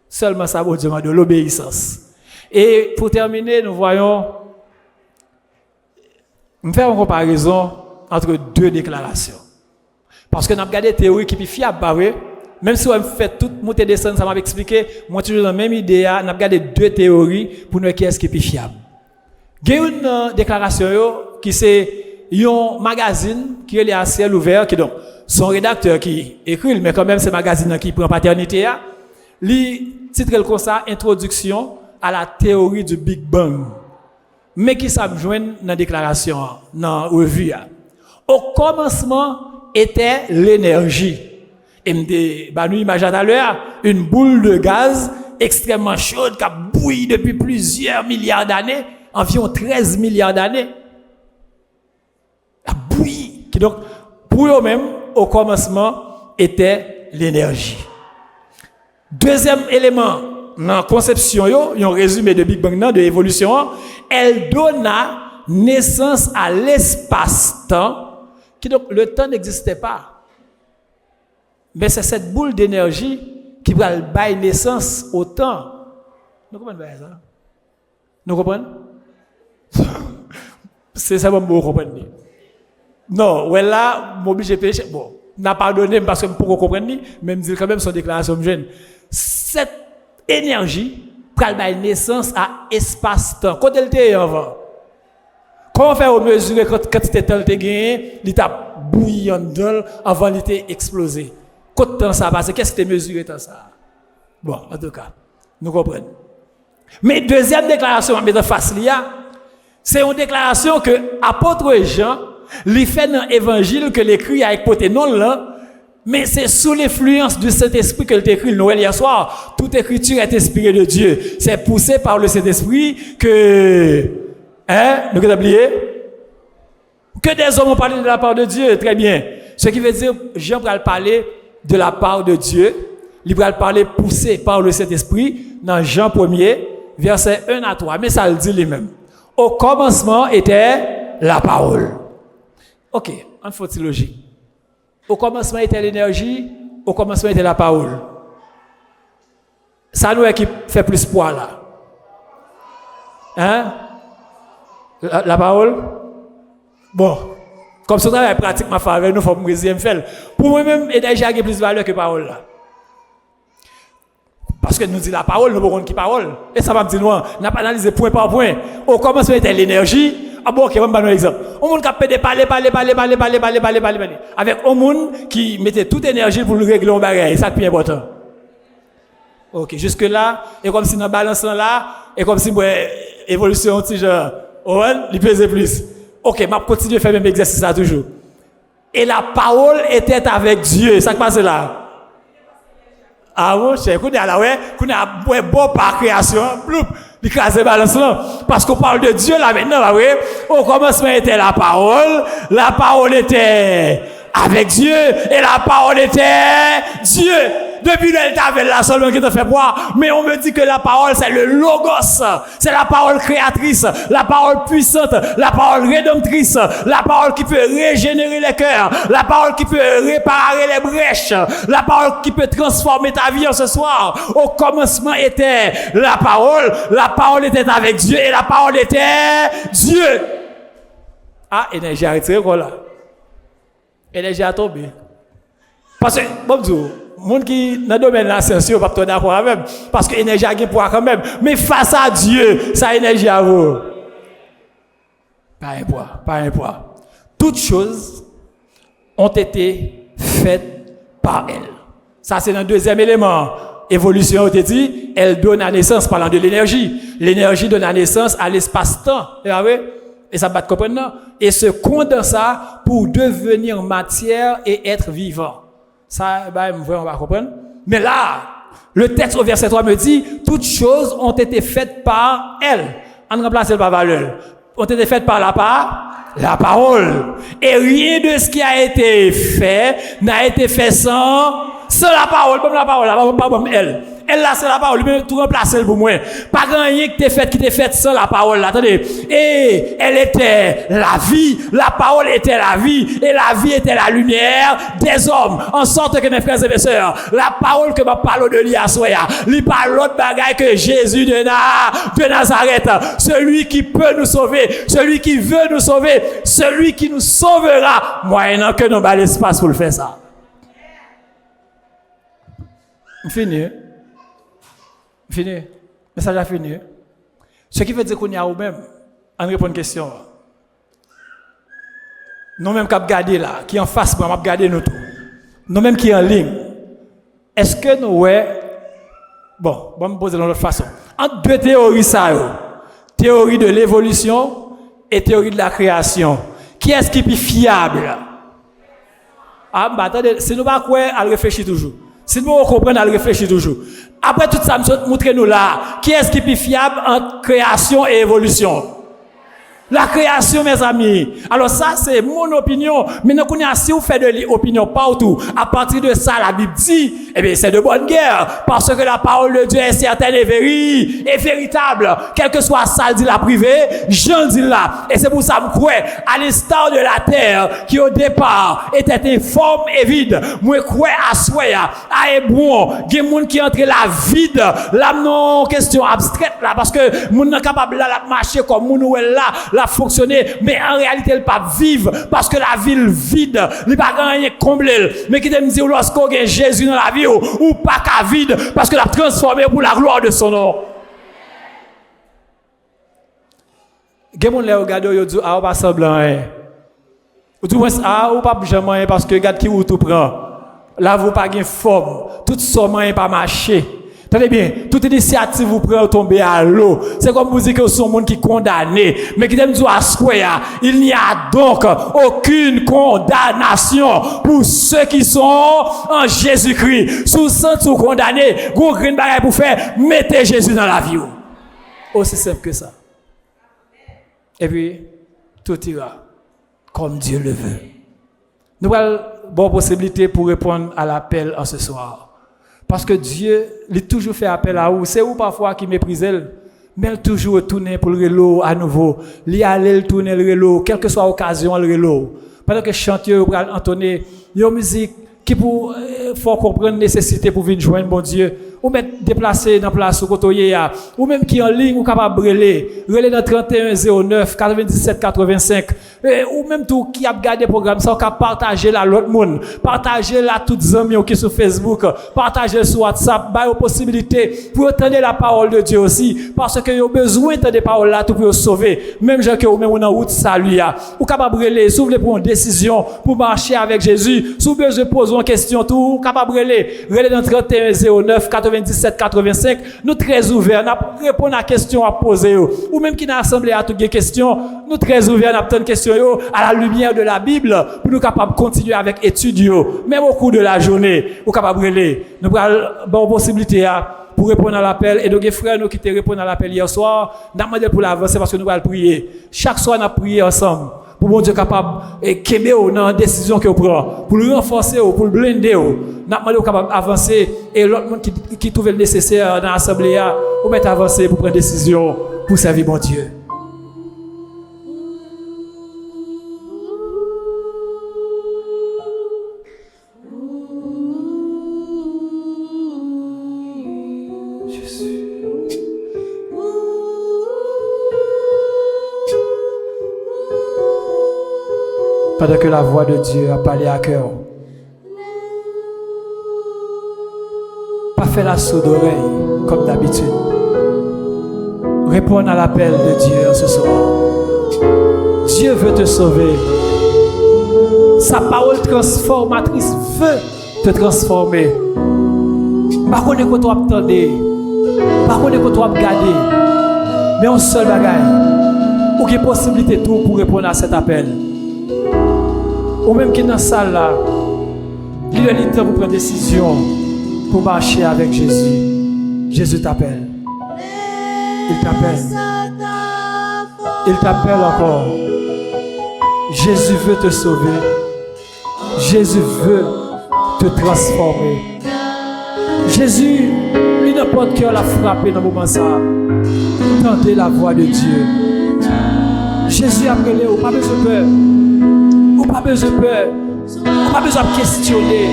Seulement ça bon Dieu de l'obéissance. Et pour terminer nous voyons nous faire une comparaison entre deux déclarations. Parce que nous avons regardé des théories qui sont fiables, bah oui. Même si on fait tout monter descendre, ça m'a expliqué, moi toujours dans la même idée, nous avons regardé deux théories pour nous qui est qui est fiable. Il y a une déclaration qui c'est un magazine qui est à ciel ouvert, qui donc son rédacteur qui écrit, mais quand même c'est un magazine qui prend paternité, il titre comme ça Introduction à la théorie du Big Bang. Mais qui ça me joint dans la déclaration, dans la revue. Au commencement, était l'énergie. Et nous imaginons tout à l'heure une boule de gaz extrêmement chaude qui a bouilli depuis plusieurs milliards d'années, environ 13 milliards d'années. A bouilli. Qui donc, pour eux-mêmes, au commencement, était l'énergie. Deuxième élément, dans la conception, il y a un résumé de Big Bang, de l'évolution, elle donna naissance à l'espace-temps. Qui donc, le temps n'existait pas. Mais c'est cette boule d'énergie qui va donner naissance au temps. Nous comprenons ça? Nous comprenons? C'est ça que vous comprenez. Non, ouais là, m'oblige de pécher. Bon, n'a pas donné parce que pour comprendre, mais me dire quand même son déclaration jeune. Cette énergie va donner naissance à espace-temps. Quand elle était avant. Comment faire mesurer quand c'était temps de gagner, il t'a bouilli en dedans avant d'être explosé. Combien de temps ça passe? Qu'est-ce que tu mesuré dans ça? Bon, en tout cas, nous comprenons. Mais deuxième déclaration, mettre face là, c'est une déclaration que apôtre Jean lui fait dans l'évangile que l'écrit avec côté non là, mais c'est sous l'influence du Saint-Esprit que l'écrit Noël hier soir. Toute écriture est inspirée de Dieu. C'est poussé par le Saint-Esprit que, nous avons oublié, que des hommes ont parlé de la part de Dieu. Très bien. Ce qui veut dire, Jean va parler de la part de Dieu. Il va parler poussé par le Saint-Esprit dans Jean 1er, versets 1 à 3. Mais ça le dit lui-même. Au commencement était la parole. Ok, en faut-il logique. Au commencement était l'énergie, au commencement était la parole. Ça nous est qui fait plus poids là. Hein? La parole? Bon, comme ce travail pratique ma faveur, nous faut me deuxième faire. Pour moi-même, l'énergie a plus de valeur que parole là. Parce que nous dit la parole, nous ne pouvons qui parole. Et ça va me dire, nous n'a pas analysé point par point. Au commencement était l'énergie. Ah bon, ok, on va me donner un exemple. On monde qui a pédé parler. Avec un monde qui mettait toute énergie pour le régler un bagage. C'est ça qui est important. Ok, jusque là, et comme si dans balance là, et comme si évolution petit genre, il pesait plus. Ok, m'a continuer à faire le même exercice là toujours. Et la parole était avec Dieu. Ça qui passe là. Ah bon, c'est qu'on est là, ouais, qu'on a bon par création, ploup, l'écraser balance là. Parce qu'on parle de Dieu là maintenant, là, ouais. Au commencement était la parole était avec Dieu, et la parole était Dieu. Depuis le t'avait là seulement qui te fait boire, mais on me dit que la parole c'est le logos, c'est la parole créatrice, la parole puissante, la parole rédemptrice, la parole qui peut régénérer les cœurs, la parole qui peut réparer les brèches, la parole qui peut transformer ta vie en ce soir. Au commencement était la parole était avec Dieu et la parole était Dieu. Ah, énergie a retiré quoi là? Énergie a tombé. Parce que, bon Dieu, monde qui dans le domaine de la science, pas tout d'accord avec même, parce que l'énergie a pouvoir quand même. Mais face à Dieu, ça énergie à vous. Pas un poids. Toutes choses ont été faites par elle. Ça, c'est le deuxième élément. Évolution, on te dit, elle donne la naissance, parlant de l'énergie. L'énergie donne la naissance à l'espace-temps. Et ça va te comprendre. Et se condensa pour devenir matière et être vivant. Ça, on va comprendre. Mais là, le texte au verset 3 me dit, toutes choses ont été faites par elle. On remplace par valeur. Ont été faites par la parole. Et rien de ce qui a été fait n'a été fait sans la parole. Comme la parole, pas comme elle. Elle là, c'est la parole. Mais tout remplacer pour moi. Pas rien qui t'est fait sans la parole. Là. Attendez. Et elle était la vie. La parole était la vie. Et la vie était la lumière des hommes. En sorte que mes frères et mes sœurs, la parole que je parle de lui à soya, il parle l'autre bagaille que Jésus de Nazareth. Celui qui peut nous sauver. Celui qui veut nous sauver. Celui qui nous sauvera. Moyennant que nous avons l'espace pour le faire ça. Fini. Mais ça a fini. Ce qui veut dire qu'on y a ou même, on répond à une question. Nous-mêmes qui avons gardé là, qui en face, nous avons gardé nous tous. Nous-mêmes qui en ligne. Est-ce que nous, bon, on va me poser de l'autre façon. Entre deux théories, théorie de l'évolution et théorie de la création. Qui est-ce qui est plus fiable? Ah, bah attendez, si nous ne pas quoi, elle réfléchit toujours. Si nous comprenons, elle réfléchit toujours. Après tout ça, montrez-nous là, qui est-ce qui est plus fiable entre création et évolution? La création, mes amis. Alors ça, c'est mon opinion. Mais nous connaissons, si vous faites de l'opinion partout, à partir de ça, la Bible dit, eh bien, c'est de bonne guerre. Parce que la parole de Dieu est certaine et véritable. Quel que soit ça, dit la privée, j'en dis là. Et c'est pour ça que je crois, à l'instar de la terre, qui au départ était informe et vide, moi, je crois à soi, à Hébron, il y a des gens qui entrent la vide, là, non, question abstraite, là, parce que, moun n'est capable de marcher comme moun là, fonctionner, mais en réalité, elle pas vivre parce que la ville vide, il pas rien combler. Mais qui te me dit lorsqu'on a Jésus dans la vie ou pas qu'à vide parce que l'a transformé pour la gloire de son nom. Gen moun lè regarde yo dit ah ou pas semblant ou tout moins ah ou pas jamais parce que regarde qui ou tout prend. Là vous pas gain forme, tout somme pas marcher. Tenez bien, toute initiative vous prenez tomber à l'eau. C'est comme vous dites que c'est un monde qui est condamné. Mais qui aime dire à square, il n'y a donc aucune condamnation pour ceux qui sont en Jésus-Christ. Sous sens ou condamné, vous avez une bagaille pour faire, mettez Jésus dans la vie. Aussi simple que ça. Et puis, tout ira comme Dieu le veut. Nous avons bonne possibilité pour répondre à l'appel en ce soir. Parce que Dieu, il toujours fait appel à vous. C'est vous parfois qui méprisez, mais il toujours retourne pour le relo à nouveau. Il aller le tourner le relo, quelle que soit l'occasion le relo. Pendant que chanteur va entonner une musique qui pour faut comprendre la nécessité pour venir joindre bon Dieu. Ou mettre déplacer dans place où côté ou même qui en ligne ou capable brûler dans 31 09 97 85 ou même tout qui a regardé programme ça capable partager là l'autre monde, partager là toutes les amis qui sur Facebook, partager sur WhatsApp, ba possibilité pour entendre la parole de Dieu aussi parce que yo besoin de parole là tout pour sauver même gens que ou même en route salut ou capable brûler si vous voulez prendre une décision pour marcher avec Jésus, si vous besoin poser une question tout capable brûler dans 31 09 97 85 nous très ouverts n'a répondre à la question à poser ou même qui dans l'assemblée à toutes les questions nous très ouverts n'a une question à la lumière de la Bible pour nous capables continuer avec études même au cours de la journée ou capable brûler nous avons possibilité pour répondre à l'appel et donc les frères nous qui te répondent à l'appel hier soir n'a demandé pour l'avancer parce que nous allons prier chaque soir nous prier ensemble pour bon Dieu capable et kembe dans la décision que vous prend pour le renforcer pour le blinder n'a demandé capable avancer et l'autre monde qui trouve le nécessaire dans l'assemblée ou mettre avancer pour prendre décision pour servir bon Dieu. Pendant que la voix de Dieu a parlé à cœur. Pas faire la sourde oreille comme d'habitude. Répondre à l'appel de Dieu ce soir. Dieu veut te sauver. Sa parole transformatrice veut te transformer. Par contre, que tu as entendu, par contre, que tu as regardé, mais un seul bagaille, ou qui est possibilité tout pour répondre à cet appel. Ou même qui est dans la salle là, il a le temps pour prendre une décision pour marcher avec Jésus. Jésus t'appelle. Il t'appelle. Il t'appelle encore. Jésus veut te sauver. Jésus veut te transformer. Jésus, lui n'a pas de cœur la frapper dans le moment ça. Tendez la voix de Dieu. Jésus a appelé, ou pas besoin de peur. Ou pas besoin de peur. Ou pas besoin de questionner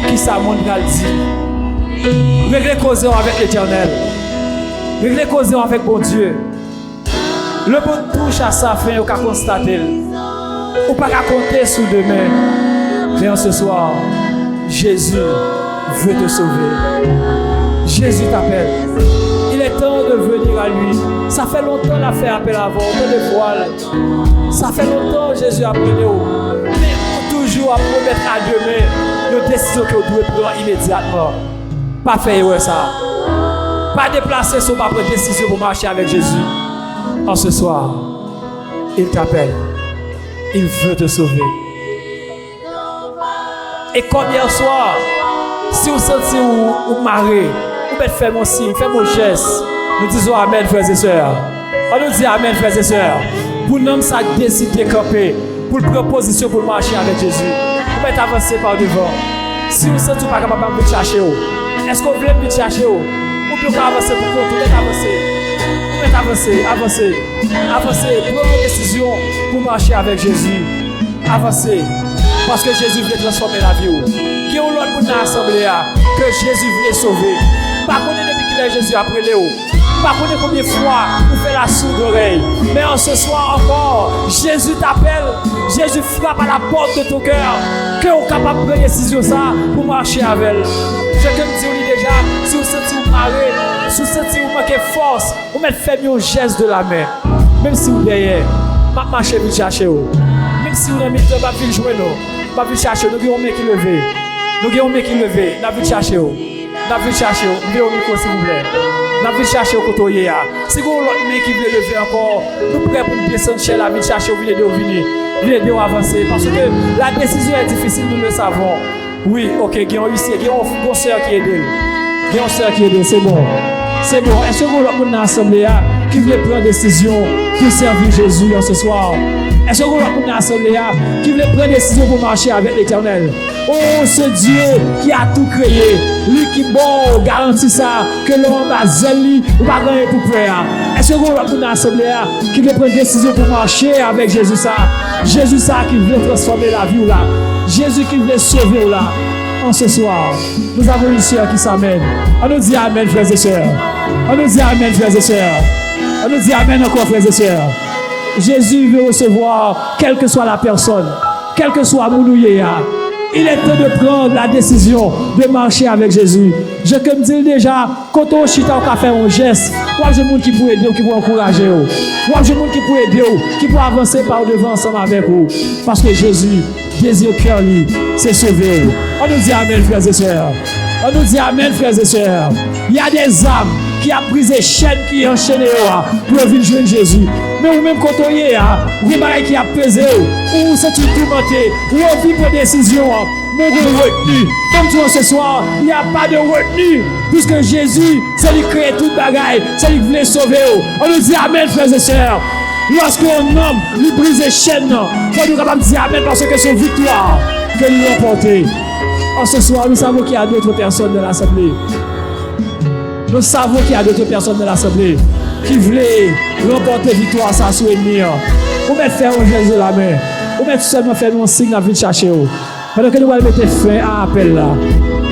qui ça monde va dire. Réglez causer avec l'Éternel. Réglez causer avec bon Dieu. Le bon touche à sa fin, ou qu'à constater. Ou pas qu'à compter sur demain. Mais en ce soir, Jésus veut te sauver. Jésus t'appelle. Il est temps de venir à lui. Ça fait longtemps qu'il a fait appel avant, autant de voiles. Ça fait longtemps que Jésus a appelé. Mais toujours à promettre à demain nos décisions que vous devez prendre immédiatement. Pas faire ça. Pas déplacer son propre décision pour marcher avec Jésus. En ce soir, il t'appelle. Il veut te sauver. Et comme hier soir, si vous sentez ou marrez, vous pouvez faire mon signe, faire mon geste. Nous disons Amen, frères et sœurs. On nous dit Amen, frères et sœurs. Pour nous, ça décide de camper, pour prendre position pour marcher avec Jésus. Vous pouvez avancer par devant. Si vous sentez pas capable de chercher, est-ce que vous voulez me chercher? Ou bien avancer pour vous, vous pouvez avancer. Vous pouvez avancer, avancer, avancer. Prenez une décision pour marcher avec Jésus. Avancez. Parce que Jésus voulait transformer la vie. Qui est l'autre pour dans l'assemblée que Jésus voulait sauver. Pas qu'on est depuis qu'il est Jésus après Léo. Pas qu'on est combien de fois pour faire la sourde oreille. Mais en ce soir encore, Jésus t'appelle. Jésus frappe à la porte de ton cœur. Que vous êtes capable de prendre une décision ça pour marcher avec elle. Je peux me dire déjà, si vous sentez vous marrer, si vous sentez vous manquez force, vous mettez faire un geste de la main. Même si vous derrière, vous marchez, vous cherchez. Même si vous n'avez pas vu jouer, nous. Pas vu chercher, nous avons un mec qui levé. Nous avons un mec qui levé, nous avons vu chercher. N'a vu chercher au micro s'il vous plaît. N'a vu chercher au côté. Si vous l'autre main qui veut lever encore, nous prêts pour descendre chez la vie chercher au venir de avancer parce que la décision est difficile, nous le savons. Oui, OK, il y a une sœur qui est d'elle. Il y a une sœur qui est d'elle, c'est bon. C'est bon. Est-ce que vous l'autre dans l'assemblée qui veut prendre décision pour servir Jésus en ce soir? Est-ce que vous l'autre dans l'assemblée qui veut prendre décision pour marcher avec l'Éternel? Oh, ce Dieu qui a tout créé, lui qui bon garantit ça, que l'homme va zéli ou pas gagner pour peur. Est-ce que vous l'autre dans l'assemblée qui veut prendre décision pour marcher avec Jésus ça? Jésus ça qui veut transformer la vie ou là. Jésus qui veut sauver ou là. En ce soir, nous avons une sœur qui s'amène. On nous dit amen, frères et sœurs. On nous dit amen, frères et sœurs. On nous dit amen encore, frères et sœurs. Jésus veut recevoir, quelle que soit la personne, quel que soit Mounouye. Il est temps de prendre la décision de marcher avec Jésus. Je peux me dire déjà, quand on chita, on fait un geste, moi j'ai des gens qui pourraient aider, qui pourraient encourager. Moi j'ai des gens qui pourraient aider, qui pourraient avancer par devant ensemble avec vous. Parce que Jésus désire cœur lui, c'est sauver. On nous dit amen, frères et sœurs. On nous dit amen, frères et sœurs. Il y a des âmes qui ont brisé chaînes qui enchaîné pour venir joindre Jésus. Mais vous-même, quand on y est, vous avez qui a pesé, ou c'est une tourmentée, ou on vit pour décision, mais vous retenu. Comme tu vois ce soir, il n'y a pas de retenue, puisque Jésus, c'est lui qui crée toute bagaille, c'est lui qui voulait sauver. On nous dit amen, frères et sœurs. Lorsqu'on nomme, lui brise les chaînes, il faut nous capables de dire amen parce que c'est une victoire que nous remportons. En ce soir, nous savons qu'il y a d'autres personnes dans l'assemblée. Nous savons qu'il y a d'autres personnes dans l'assemblée qui voulaient remporter victoire sans sous ennemi. Ou mettre faire un geste de la main. Ou mettre seulement faire un signe à venir chercher. Pendant que nous allons mettre fin à l'appel là.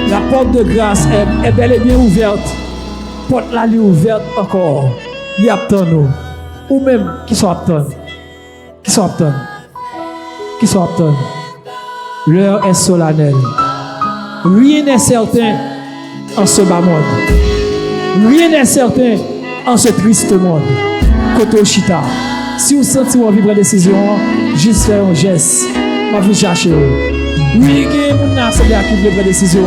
La porte de grâce est bel et bien ouverte. La porte là est ouverte encore. Il y a tant nous. Ou même qui sont attendus. Qui sont attendus. Qui sont attendus. L'heure est solennelle. Rien n'est certain en ce bas monde. Rien n'est certain en ce triste monde. Koto Chita. Si vous sentez envie de prendre décision, juste faire un geste. Ma vie chercher. Oui, il y a des gens qui veulent prendre décision,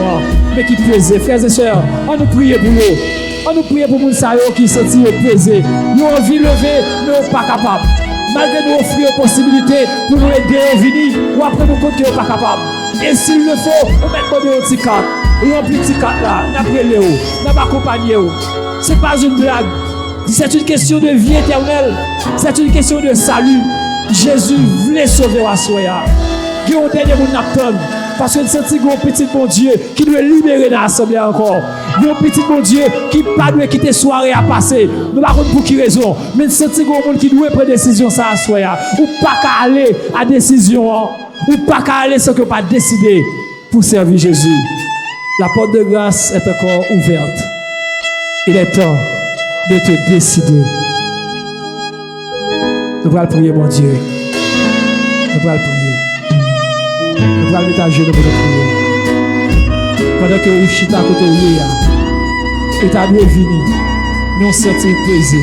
mais qui pesent. Frères et sœurs, on nous prie pour nous. On nous prie pour nous qui sont pesés. Nous avons envie de lever, mais nous ne sommes pas capables. Malgré nous offrir la possibilité pour nous aider à venir, ou après nous compte qu'on n'est pas capable. Et s'il le faut, on met un petit cadre. Rempli petit cadre là, nous apprenons, nous accompagnons. Ce n'est pas une blague. C'est une question de vie éternelle. C'est une question de salut. Jésus voulait sauver la soya. Il y a un dernier monde n'attend. Parce que c'est un petit bon Dieu qui doit libérer dans l'assemblée encore. Il y a un petit bon Dieu qui ne doit pas quitter soirée à passer. Nous ne savons pas pour qui raison. Mais c'est un monde qui doit prendre décision sans la soya. Ou pas qu'à aller à décision. Ou pas qu'à aller sans que pas décider pour servir Jésus. La porte de grâce est encore ouverte. Il est temps de te décider. Nous allons prier, mon Dieu. Nous allons prier. Nous allons mettre à genoux pour nous prier. Pendant que vous chita à côté de lui, et tu as dû venir, nous sentir pesé.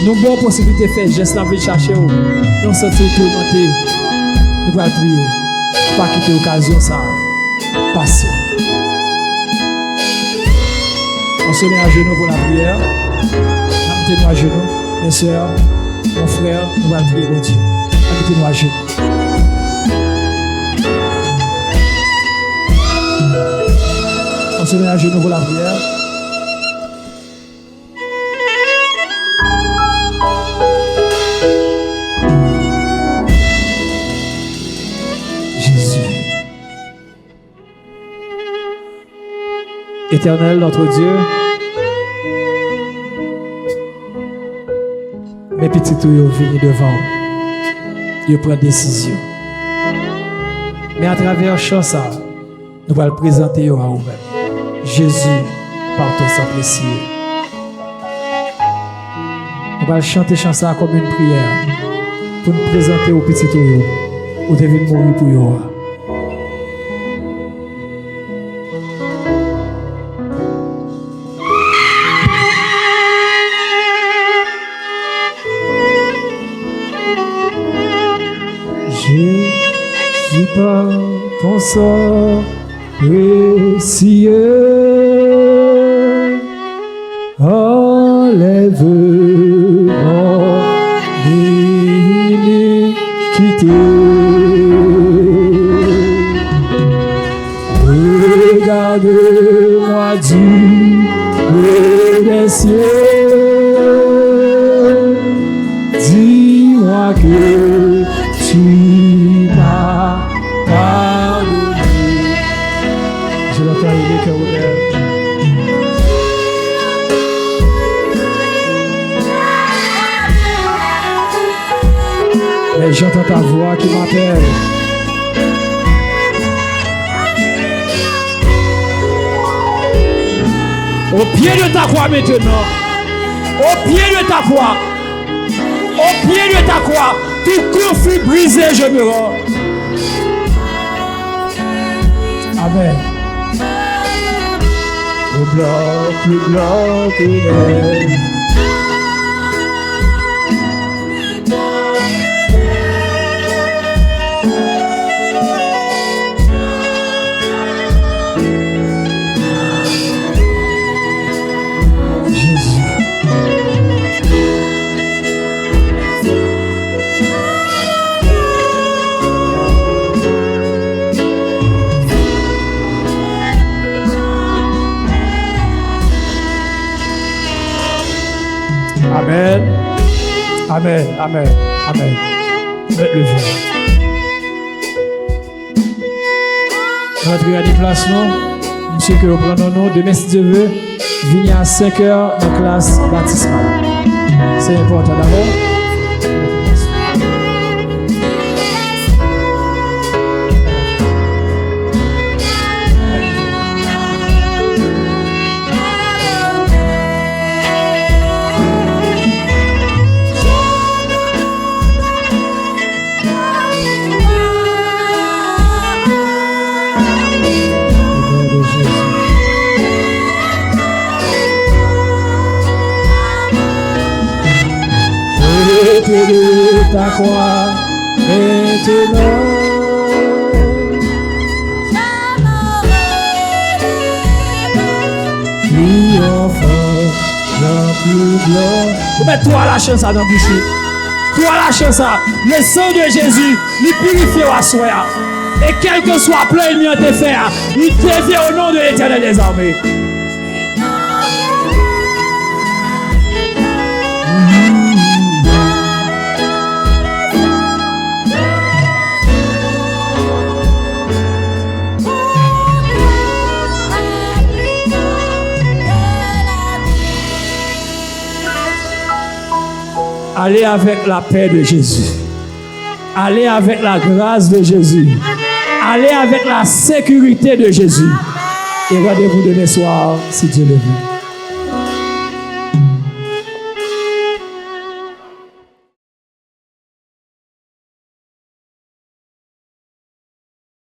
Nous avons la possibilité de faire geste dans la vie de chercher. Nous sentir tourmenté. Nous allons prier. Pas quitter l'occasion, ça. Passer. On se met à genoux pour la prière. Mettez-nous à genoux, mes soeurs, mon frère, nous allons prier, mon Dieu. Mettez-nous à genoux. On se met à genoux pour la prière. Jésus. Éternel, notre Dieu, mes petits tout sont venus devant. Ils prennent décision. Mais à travers chansa, nous allons présenter à vous-même. Jésus, pardon sans précieux. Nous allons chanter chansa comme une prière pour nous présenter aux petits tout où devez mourir pour vous. Jésus par ton sang précieux, enlèveront l'iniquité. Regarde-moi du haut des cieux, dis-moi que tu m'as pardonné. Je l'entends, il est cœur ouvert. Et j'entends ta voix qui m'appelle. Au pied de ta croix maintenant. Au pied de ta croix. Au pied de ta croix. Tout cœur fut brisé, je me rends. Amen. Plus blanc que neige. Amen. Amen. Amen. Amen. Faites le vivre. Rentrez à des places, non? Monsieur, que vous prenez nos noms. Demain, si Dieu veut, venez à 5h dans la classe baptismale. C'est important d'abord. De ta croix maintenant, triomphant dans plus blanc. Mais toi la chance dans le boucher. Toi la chance. Le sang de Jésus, il purifie à soi. Et quel que soit plein il vient te faire, il devient au nom de l'Éternel des armées. Allez avec la paix de Jésus. Allez avec la grâce de Jésus. Allez avec la sécurité de Jésus. Et rendez-vous demain soir si Dieu le veut.